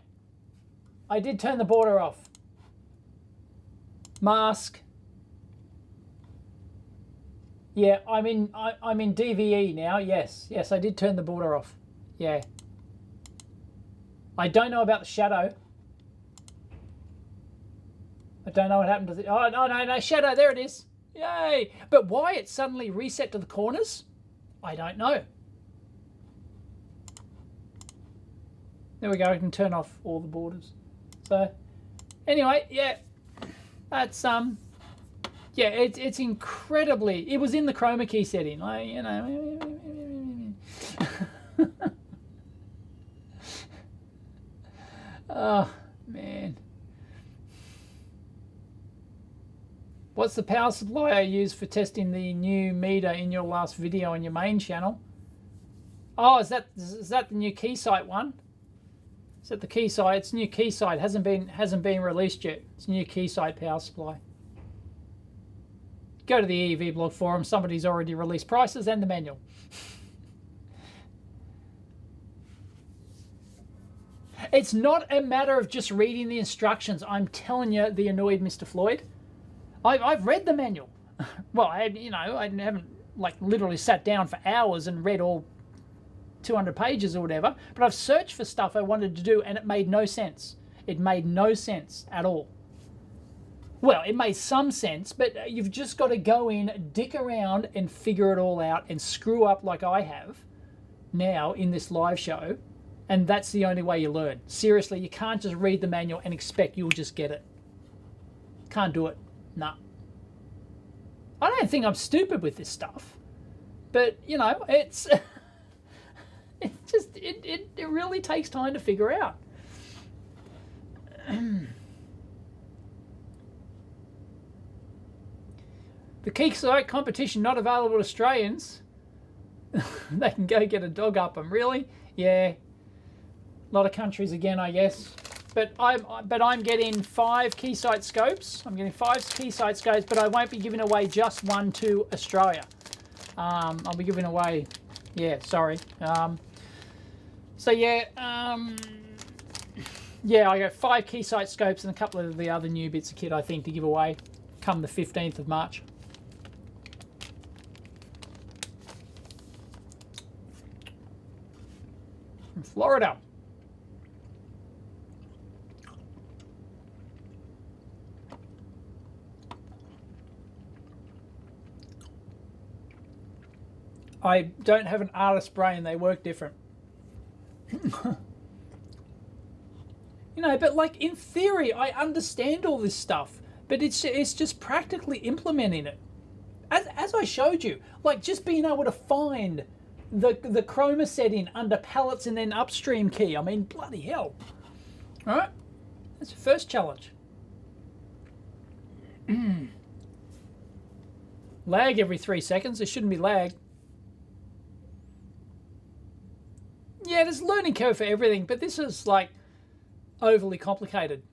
I did turn the border off. Mask. Yeah, I'm in DVE now. Yes, I did turn the border off. Yeah. I don't know about the shadow. I don't know what happened to the... Oh, no, shadow, there it is. Yay. But why it suddenly reset to the corners, I don't know. There we go, I can turn off all the borders. So, anyway, yeah, that's, yeah, it's incredibly... It was in the chroma key setting, like, you know... Oh, man. What's the power supply I used for testing the new meter in your last video on your main channel? Oh, is that the new Keysight one? Is that the Keysight? It's new Keysight. Hasn't been released yet. It's new Keysight power supply. Go to the EEVblog forum. Somebody's already released prices and the manual. It's not a matter of just reading the instructions. I'm telling you, the annoyed Mr. Floyd. I've read the manual. Well, I haven't like literally sat down for hours and read all 200 pages or whatever, but I've searched for stuff I wanted to do and it made no sense. It made no sense at all. Well, it made some sense, but you've just got to go in, dick around and figure it all out and screw up like I have now in this live show. And that's the only way you learn. Seriously, you can't just read the manual and expect you'll just get it. Can't do it. Nah. I don't think I'm stupid with this stuff. But, you know, it's... it really takes time to figure out. The Keysight competition not available to Australians. They can go get a dog up them. Really? Yeah. A lot of countries again, I guess. But I'm getting 5 Keysight scopes. I'm getting 5 Keysight scopes, but I won't be giving away just one to Australia. I'll be giving away, yeah, sorry. So yeah, yeah, I got 5 Keysight scopes and a couple of the other new bits of kit I think to give away come the 15th of March. From Florida. I don't have an artist's brain, they work different. You know, but like in theory, I understand all this stuff, but it's just practically implementing it. As I showed you, like just being able to find the chroma setting under palettes and then upstream key. I mean, bloody hell. All right, that's the first challenge. Lag every 3 seconds. There shouldn't be lag. Yeah, there's a learning curve for everything, but this is like overly complicated.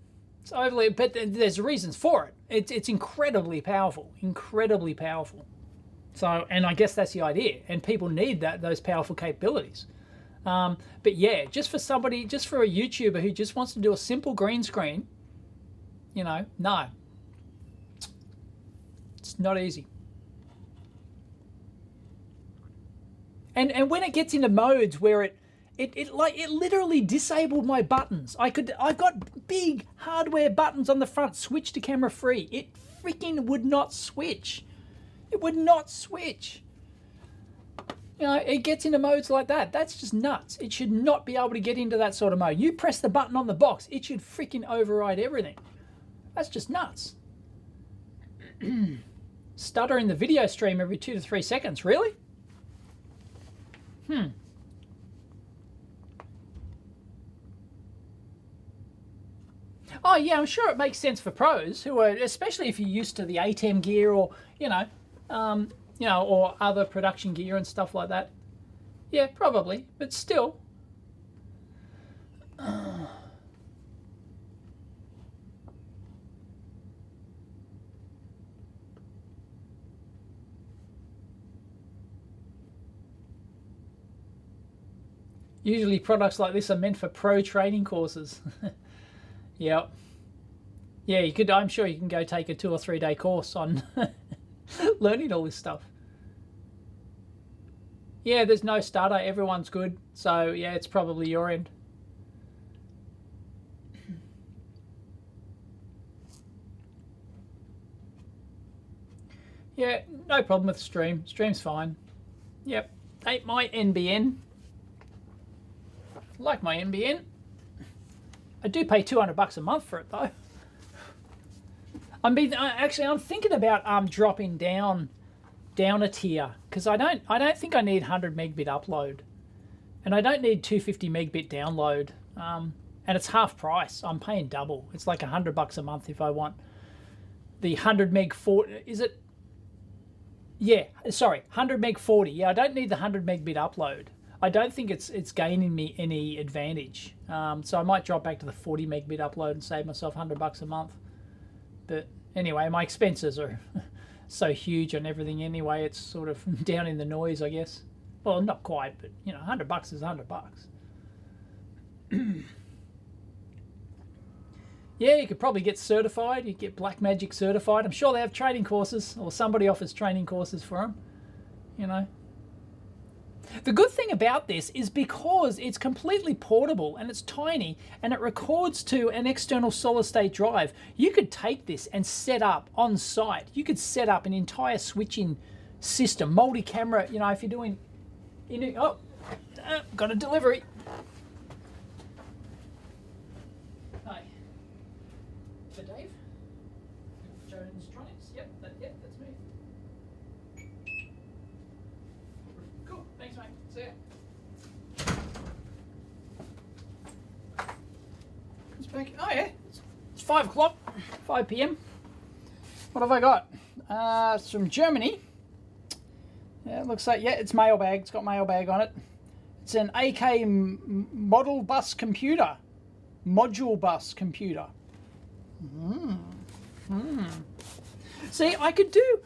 It's overly, but there's reasons for it. It's incredibly powerful, incredibly powerful. So, and I guess that's the idea, and people need those powerful capabilities. But yeah, just for somebody, just for a YouTuber who just wants to do a simple green screen, you know, no, it's not easy. And when it gets into modes where it literally disabled my buttons. I've got big hardware buttons on the front, switch to camera free. It freaking would not switch. It would not switch. You know, it gets into modes like that. That's just nuts. It should not be able to get into that sort of mode. You press the button on the box, it should freaking override everything. That's just nuts. Stutter in the video stream every 2 to 3 seconds. Really? Oh yeah, I'm sure it makes sense for pros who are, especially if you're used to the ATEM gear or you know, or other production gear and stuff like that. Yeah, probably, but still. Usually products like this are meant for pro training courses. Yep. Yeah, you could. I'm sure you can go take a 2 or 3 day course on learning all this stuff. Yeah, there's no stutter. Everyone's good. So, yeah, it's probably your end. Yeah, no problem with stream. Stream's fine. Yep. Ain't my NBN. Like my NBN. I do pay $200 a month for it though. I'm thinking about dropping down a tier because I don't think I need 100 megabit upload, and I don't need 250 megabit download. And it's half price. I'm paying double. It's like $100 a month if I want the 100 meg 40. Is it? Yeah, sorry, 100 meg 40. Yeah, I don't need the 100 megabit upload. I don't think it's gaining me any advantage. So I might drop back to the 40 megabit upload and save myself $100 a month. But anyway, my expenses are so huge on everything anyway. It's sort of down in the noise, I guess. Well, not quite, but you know, $100 is $100. Yeah, you could probably get certified. You could get Blackmagic certified. I'm sure they have training courses, or somebody offers training courses for them. You know. The good thing about this is because it's completely portable and it's tiny and it records to an external solid state drive, you could take this and set up on site. You could set up an entire switching system, multi-camera, you know, if you're doing, got a delivery. Hi. For Dave? Jones Tronics? Yep, that's me. Cool, thanks mate, see ya. It's back, oh yeah, it's 5 o'clock, 5 p.m. What have I got? It's from Germany. Yeah, it looks like, yeah, it's mailbag, it's got mailbag on it. It's an AK module bus computer. See, I could do,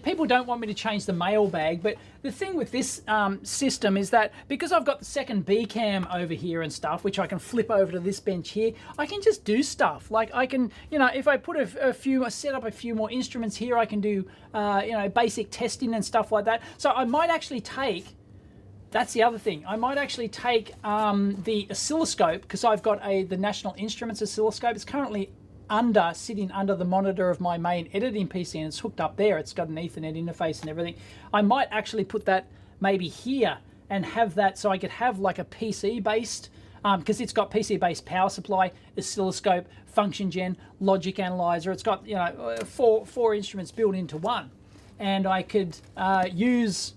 people don't want me to change the mailbag, but the thing with this system is that because I've got the second B cam over here and stuff, which I can flip over to this bench here, I can just do stuff. Like I can, you know, if I put set up a few more instruments here, I can do, basic testing and stuff like that. So I might actually take, that's the other thing, I might actually take the oscilloscope, because I've got the National Instruments oscilloscope. It's currently sitting under the monitor of my main editing PC, and it's hooked up there. It's got an Ethernet interface and everything. I might actually put that maybe here and have that so I could have like a PC-based, because it's got PC-based power supply, oscilloscope, function gen, logic analyzer. It's got, you know, four instruments built into one, and I could use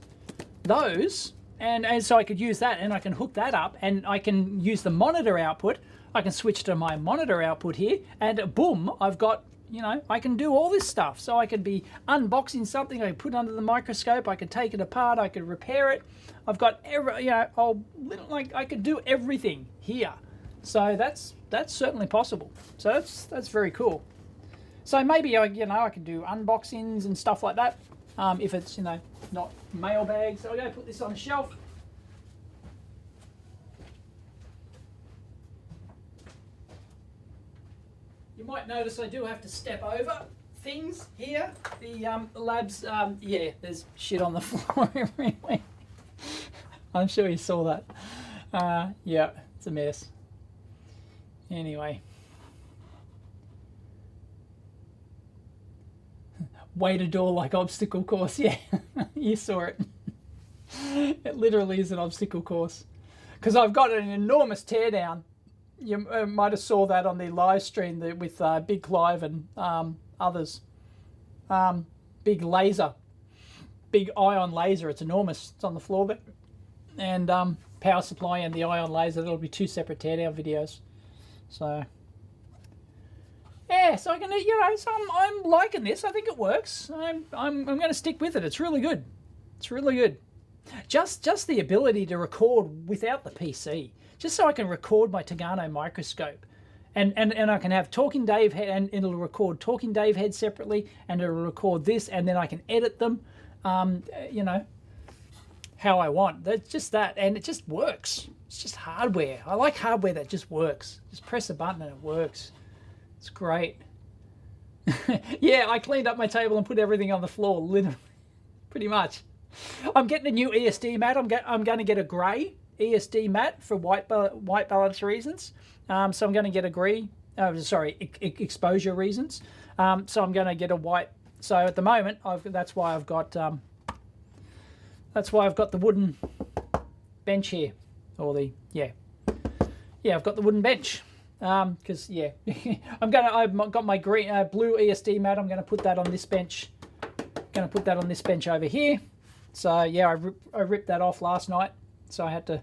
those. And so I could use that, and I can hook that up, and I can use the monitor output. I can switch to my monitor output here, and boom, I've got, you know, I can do all this stuff. So I could be unboxing something, I could put it under the microscope, I could take it apart, I could repair it. I've got I could do everything here. So that's certainly possible. So that's very cool. So maybe I could do unboxings and stuff like that. If it's, you know, not mailbag. So I'm going to put this on a shelf. You might notice I do have to step over things here. The labs, yeah, there's shit on the floor everywhere. I'm sure you saw that. Yeah, it's a mess. Anyway. Weighted door like obstacle course, yeah, you saw it. It literally is an obstacle course. Because I've got an enormous teardown. You might have saw that on the live stream with Big Clive and others. Big laser, big ion laser, it's enormous, it's on the floor there. And power supply and the ion laser, that'll be 2 separate teardown videos. So... yeah, so I can, you know, so I'm liking this. I think it works. I'm going to stick with it. It's really good. It's really good. Just the ability to record without the PC, just so I can record my Tagano microscope, and I can have Talking Dave head, and it'll record Talking Dave head separately, and it'll record this, and then I can edit them, you know, how I want. That's just that, and it just works. It's just hardware. I like hardware that just works. Just press a button and it works. It's great. Yeah, I cleaned up my table and put everything on the floor, literally, pretty much. I'm getting a new ESD mat. I'm going to get a grey ESD mat for white balance reasons. So I'm going to get a grey, exposure reasons. So I'm going to get a white. So at the moment, that's why I've got the wooden bench here, or I've got the wooden bench. Because I've got my green blue ESD mat. I'm going to put that on this bench. Going to put that on this bench over here. So yeah, I ripped that off last night. So I had to,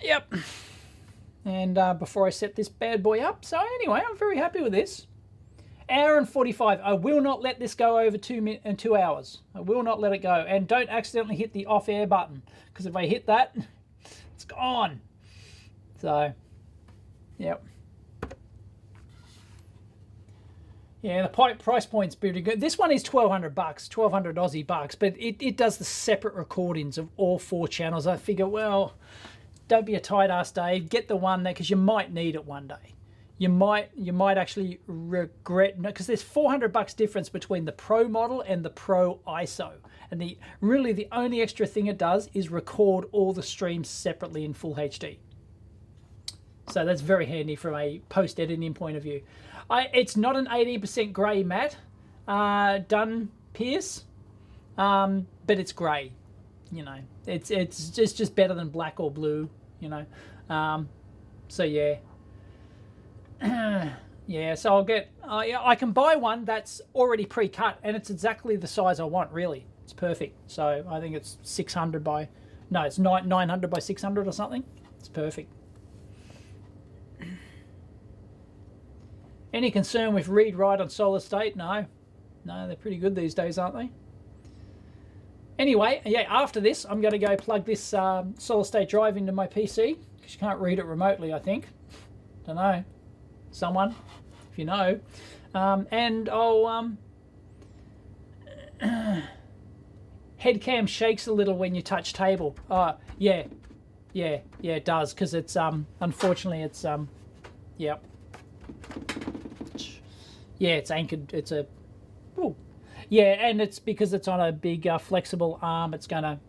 yep. And before I set this bad boy up. So anyway, I'm very happy with this. Hour and 45. I will not let this go over 2 hours. I will not let it go. And don't accidentally hit the off air button, because if I hit that, it's gone. So. Yep. Yeah, the price point's pretty good. This one is $1,200, 1,200 Aussie bucks, but it does the separate recordings of all 4 channels. I figure, well, don't be a tight ass, Dave. Get the one there, because you might need it one day. You might actually regret, because there's $400 difference between the Pro model and the Pro ISO, and really the only extra thing it does is record all the streams separately in full HD. So that's very handy from a post-editing point of view. It's not an 18% grey matte done Pierce, but it's grey. You know, it's just better than black or blue. You know, so yeah, yeah. So I'll get. I can buy one that's already pre-cut, and it's exactly the size I want. Really, it's perfect. So I think it's 600 by, no, it's 900 by 600 or something. It's perfect. Any concern with read-write on solid state? No. No, they're pretty good these days, aren't they? Anyway, yeah, after this, I'm going to go plug this solid state drive into my PC, because you can't read it remotely, I think. Don't know. Someone, if you know. And I'll... head cam shakes a little when you touch table. Yeah, it does, because it's, unfortunately, it's, yep. Yeah, it's anchored. It's a, ooh. Yeah, and it's because it's on a big flexible arm. It's going to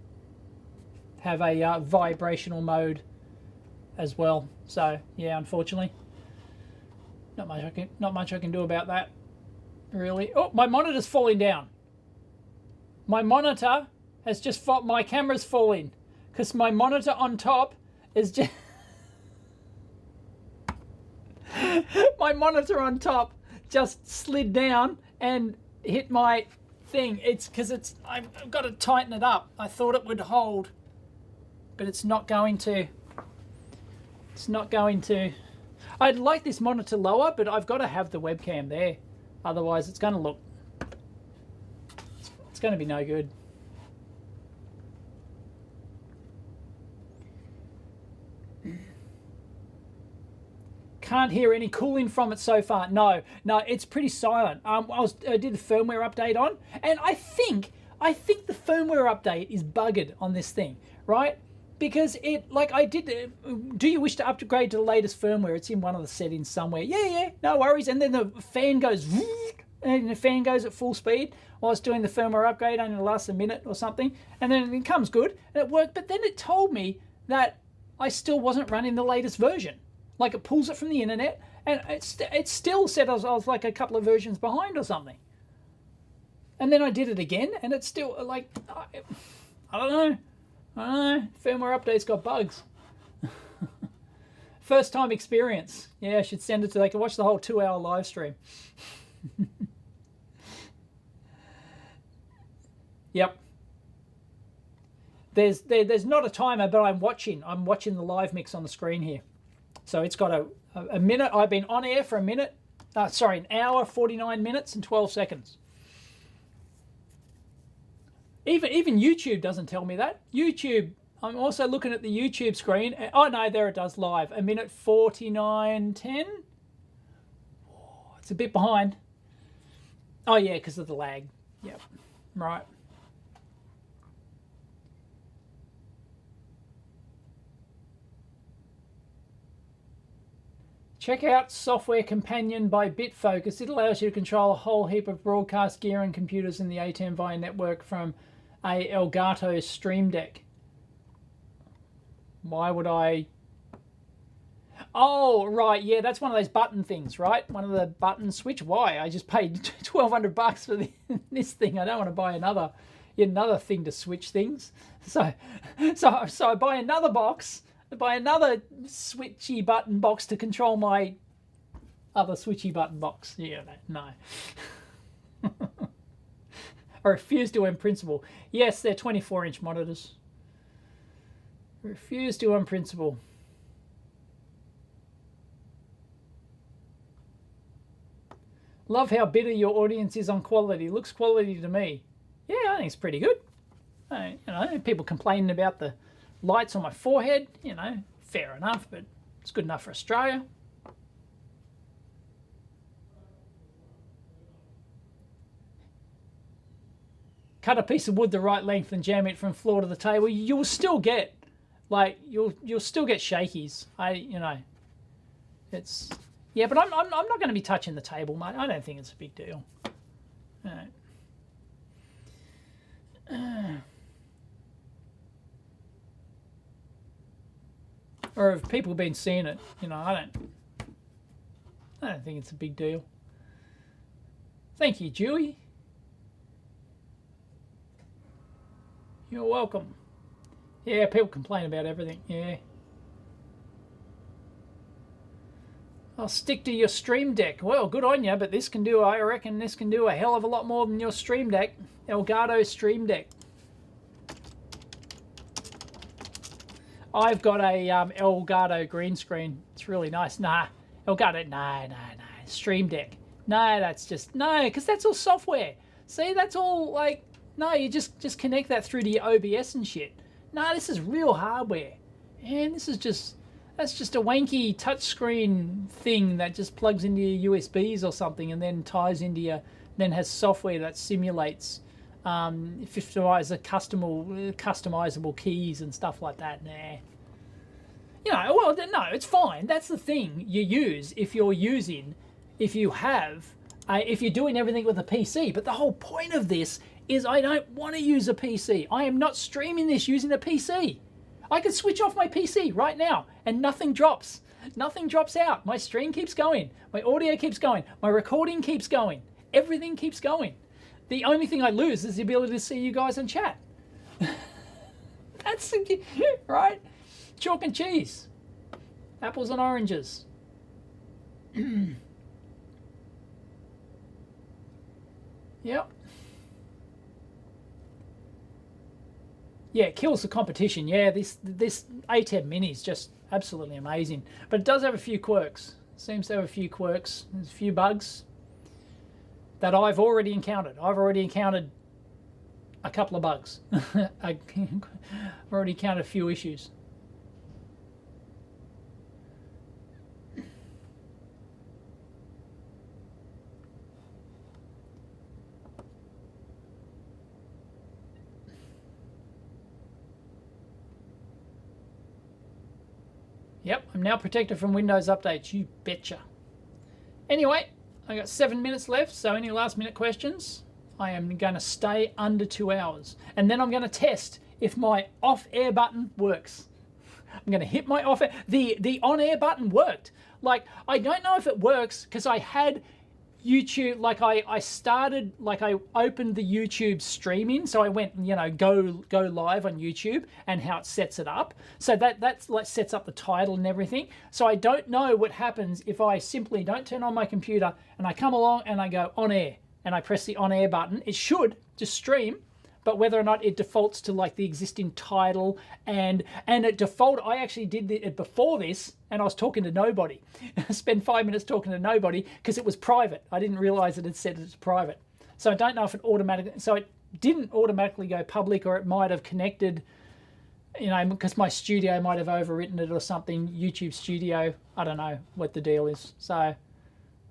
have a vibrational mode as well. So yeah, unfortunately, not much I can do about that, really. Oh, my monitor's falling down. My monitor has just my camera's falling, because my monitor on top is just my monitor on top just slid down and hit my thing. It's because I've got to tighten it up. I thought it would hold, but it's not going to. It's not going to. I'd like this monitor lower, but I've got to have the webcam there. Otherwise, it's going to look. It's going to be no good. Can't hear any cooling from it so far. No, it's pretty silent. I did the firmware update on, and I think the firmware update is buggered on this thing, right? Because do you wish to upgrade to the latest firmware? It's in one of the settings somewhere. Yeah, no worries. And then the fan goes, and the fan goes at full speed while it's doing the firmware upgrade, only lasts a minute or something, and then it comes good and it worked. But then it told me that I still wasn't running the latest version. Like, it pulls it from the internet, and it still said I was like a couple of versions behind or something. And then I did it again, and it's still like, I don't know. Firmware update's got bugs. First time experience. Yeah, I should send it to. They can watch the whole 2-hour live stream. Yep. There's not a timer, but I'm watching the live mix on the screen here. So it's got a minute. I've been on air for a minute. An hour, 49 minutes and 12 seconds. Even YouTube doesn't tell me that. YouTube, I'm also looking at the YouTube screen. Oh no, there it does, live. 1:49:10. Oh, it's a bit behind. Oh yeah, because of the lag. Yep, right. Check out Software Companion by BitFocus. It allows you to control a whole heap of broadcast gear and computers in the ATEM via network from a Elgato Stream Deck. Why would I? Oh, right, yeah, that's one of those button things, right? One of the button switch. Why? I just paid $1,200 for this thing. I don't want to buy another thing to switch things. So I buy another box. I buy another switchy button box to control my other switchy button box. Yeah, no. I refuse to unprinciple. Yes, they're 24-inch monitors. Refuse to unprinciple. Love how bitter your audience is on quality. Looks quality to me. Yeah, I think it's pretty good. You know, people complaining about the lights on my forehead. You know, fair enough, but it's good enough for Australia. Cut a piece of wood the right length and jam it from floor to the table. You'll still get, like, you'll still get shakies. You know, it's. Yeah, but I'm not going to be touching the table, mate. I don't think it's a big deal. All right. Or have people been seeing it? You know, I don't think it's a big deal. Thank you, Dewey. You're welcome. Yeah, people complain about everything. Yeah. I'll stick to your Stream Deck. Well, good on you, but this can do, I reckon this can do a hell of a lot more than your Stream Deck. Elgato Stream Deck. I've got a Elgato green screen. It's really nice. Nah, Elgato, no. Stream Deck. No, that's just, no, because that's all software. See, that's all like, no, you just connect that through to your OBS and shit. No, this is real hardware. And this is just, that's just a wanky touchscreen thing that just plugs into your USBs or something and then ties into your, then has software that simulates customizable keys and stuff like that. Nah. You know, well, no, it's fine. That's the thing you use if you're doing everything with a PC. But the whole point of this is I don't want to use a PC. I am not streaming this using a PC. I could switch off my PC right now and nothing drops. Nothing drops out. My stream keeps going. My audio keeps going. My recording keeps going. Everything keeps going. The only thing I lose is the ability to see you guys in chat. That's right. Chalk and cheese. Apples and oranges. Yep. Yeah, it kills the competition. Yeah, this ATEM Mini is just absolutely amazing. But it does have a few quirks. Seems to have a few quirks. There's a few bugs that I've already encountered. I've already encountered a couple of bugs. I've already encountered a few issues. Yep, I'm now protected from Windows updates, you betcha. Anyway, I got 7 minutes left, so any last minute questions? I am going to stay under 2 hours. And then I'm going to test if my off-air button works. I'm going to hit my off-air. The on-air button worked. Like, I don't know if it works because I had YouTube, like I started, like I opened the YouTube streaming, so I went, you know, go live on YouTube and how it sets it up. So that's like sets up the title and everything. So I don't know what happens if I simply don't turn on my computer and I come along and I go on air and I press the on air button. It should just stream, but whether or not it defaults to like the existing title and it default, I actually did it before this and I was talking to nobody. I spent 5 minutes talking to nobody because it was private. I didn't realize it had said it's private. So I don't know if it automatically, so it didn't automatically go public, or it might have connected, you know, because my studio might have overwritten it or something, YouTube Studio. I don't know what the deal is. So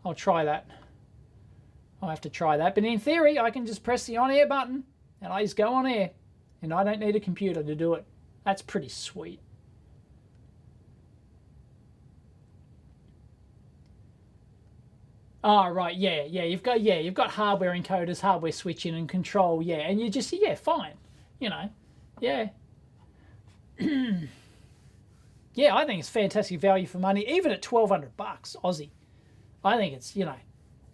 I'll try that. I'll have to try that. But in theory, I can just press the on air button and I just go on air, and I don't need a computer to do it. That's pretty sweet. Oh, right, yeah, you've got hardware encoders, hardware switching and control, yeah, and you just, yeah, fine. you know, yeah. Yeah, I think it's fantastic value for money, even at $1,200 Aussie. I think it's, you know,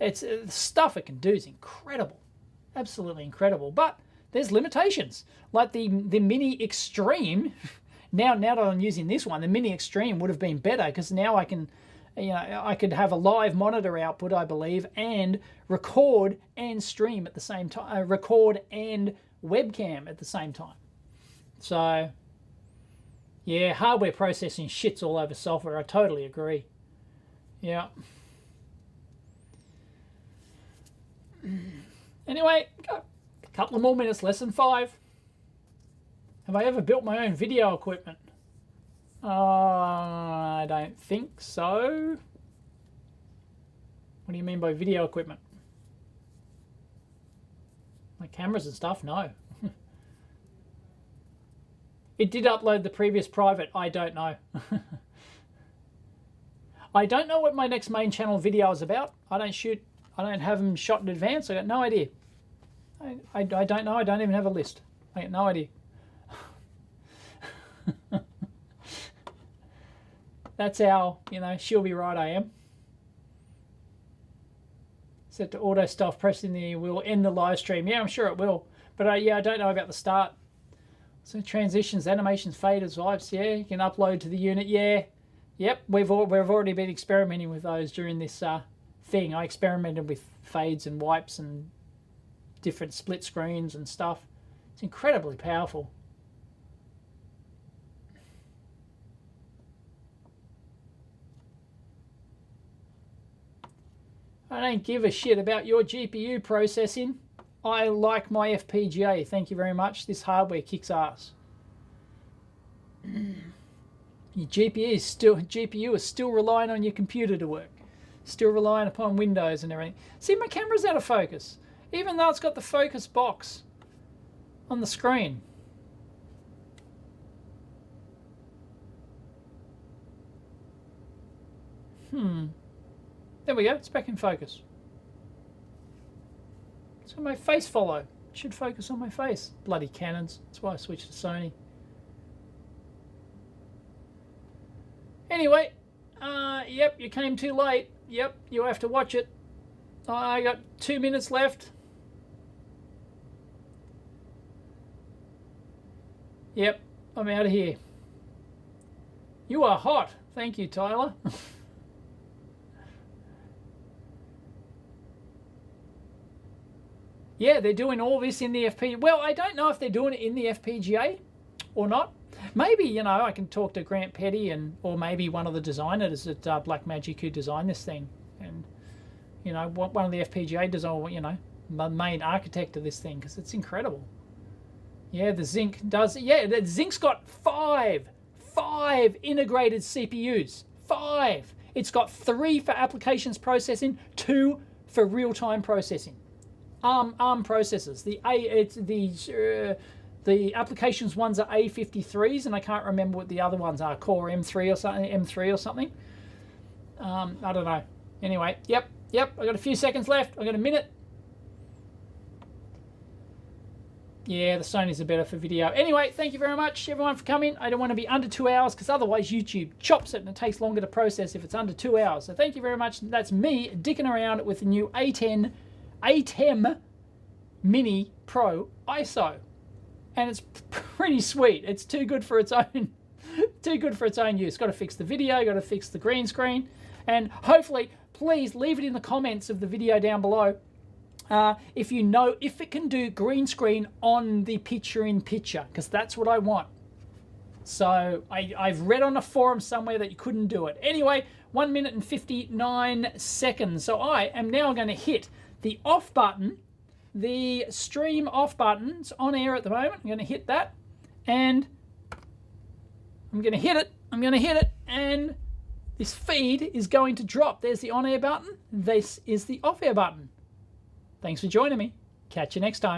it's the stuff it can do is incredible, absolutely incredible. But there's limitations, like the Mini Extreme. Now that I'm using this one, the Mini Extreme would have been better because now I can, you know, I could have a live monitor output, I believe, and record and stream at the same time, record and webcam at the same time. So, yeah, hardware processing shits all over software. I totally agree. Yeah. Anyway, a couple of more minutes, less than 5. Have I ever built my own video equipment? I don't think so. What do you mean by video equipment? Like cameras and stuff? No. It did upload the previous private. I don't know. I don't know what my next main channel video is about. I don't have them shot in advance. I got no idea. I don't know. I don't even have a list. I got no idea. That's how, you know, she'll be right, I am. Set to auto stuff, pressing the will end the live stream. Yeah, I'm sure it will. But yeah, I don't know about the start. So transitions, animations, faders, vibes. Yeah, you can upload to the unit. Yeah, yep. We've already been experimenting with those during this thing. I experimented with fades and wipes and different split screens and stuff. It's incredibly powerful. I don't give a shit about your GPU processing. I like my FPGA. Thank you very much. This hardware kicks ass. Your GPU is still relying on your computer to work. Still relying upon Windows and everything. See, my camera's out of focus, even though it's got the focus box on the screen. There we go, it's back in focus. So my face follow. It should focus on my face. Bloody Canons. That's why I switched to Sony. Anyway, yep, you came too late. Yep, you have to watch it. I got 2 minutes left. Yep, I'm out of here. You are hot. Thank you, Tyler. Yeah, they're doing all this in the FPGA. Well, I don't know if they're doing it in the FPGA or not. Maybe, you know, I can talk to Grant Petty or maybe one of the designers at Blackmagic who designed this thing. And, you know, one of the FPGA designers, you know, the main architect of this thing, because it's incredible. Yeah, the Zinc does. Yeah, the Zinc's got five integrated CPUs. 5. It's got 3 for applications processing, 2 for real-time processing. ARM processors. The applications ones are A53s, and I can't remember what the other ones are. Core M3 or something. I don't know. Anyway, yep. I got a few seconds left. I got a minute. Yeah, the Sonys are better for video. Anyway, thank you very much, everyone, for coming. I don't want to be under 2 hours because otherwise YouTube chops it and it takes longer to process if it's under 2 hours. So thank you very much. That's me dicking around with the new ATEM Mini Pro ISO, and it's pretty sweet. It's too good for its own use. Got to fix the video, got to fix the green screen, and hopefully, please leave it in the comments of the video down below if you know if it can do green screen on the picture-in-picture, because that's what I want. So I've read on a forum somewhere that you couldn't do it. Anyway, 1 minute and 59 seconds. So I am now going to hit the off button, the stream off button. It's on air at the moment. I'm going to hit that, and I'm going to hit it, and this feed is going to drop. There's the on air button. This is the off air button. Thanks for joining me. Catch you next time.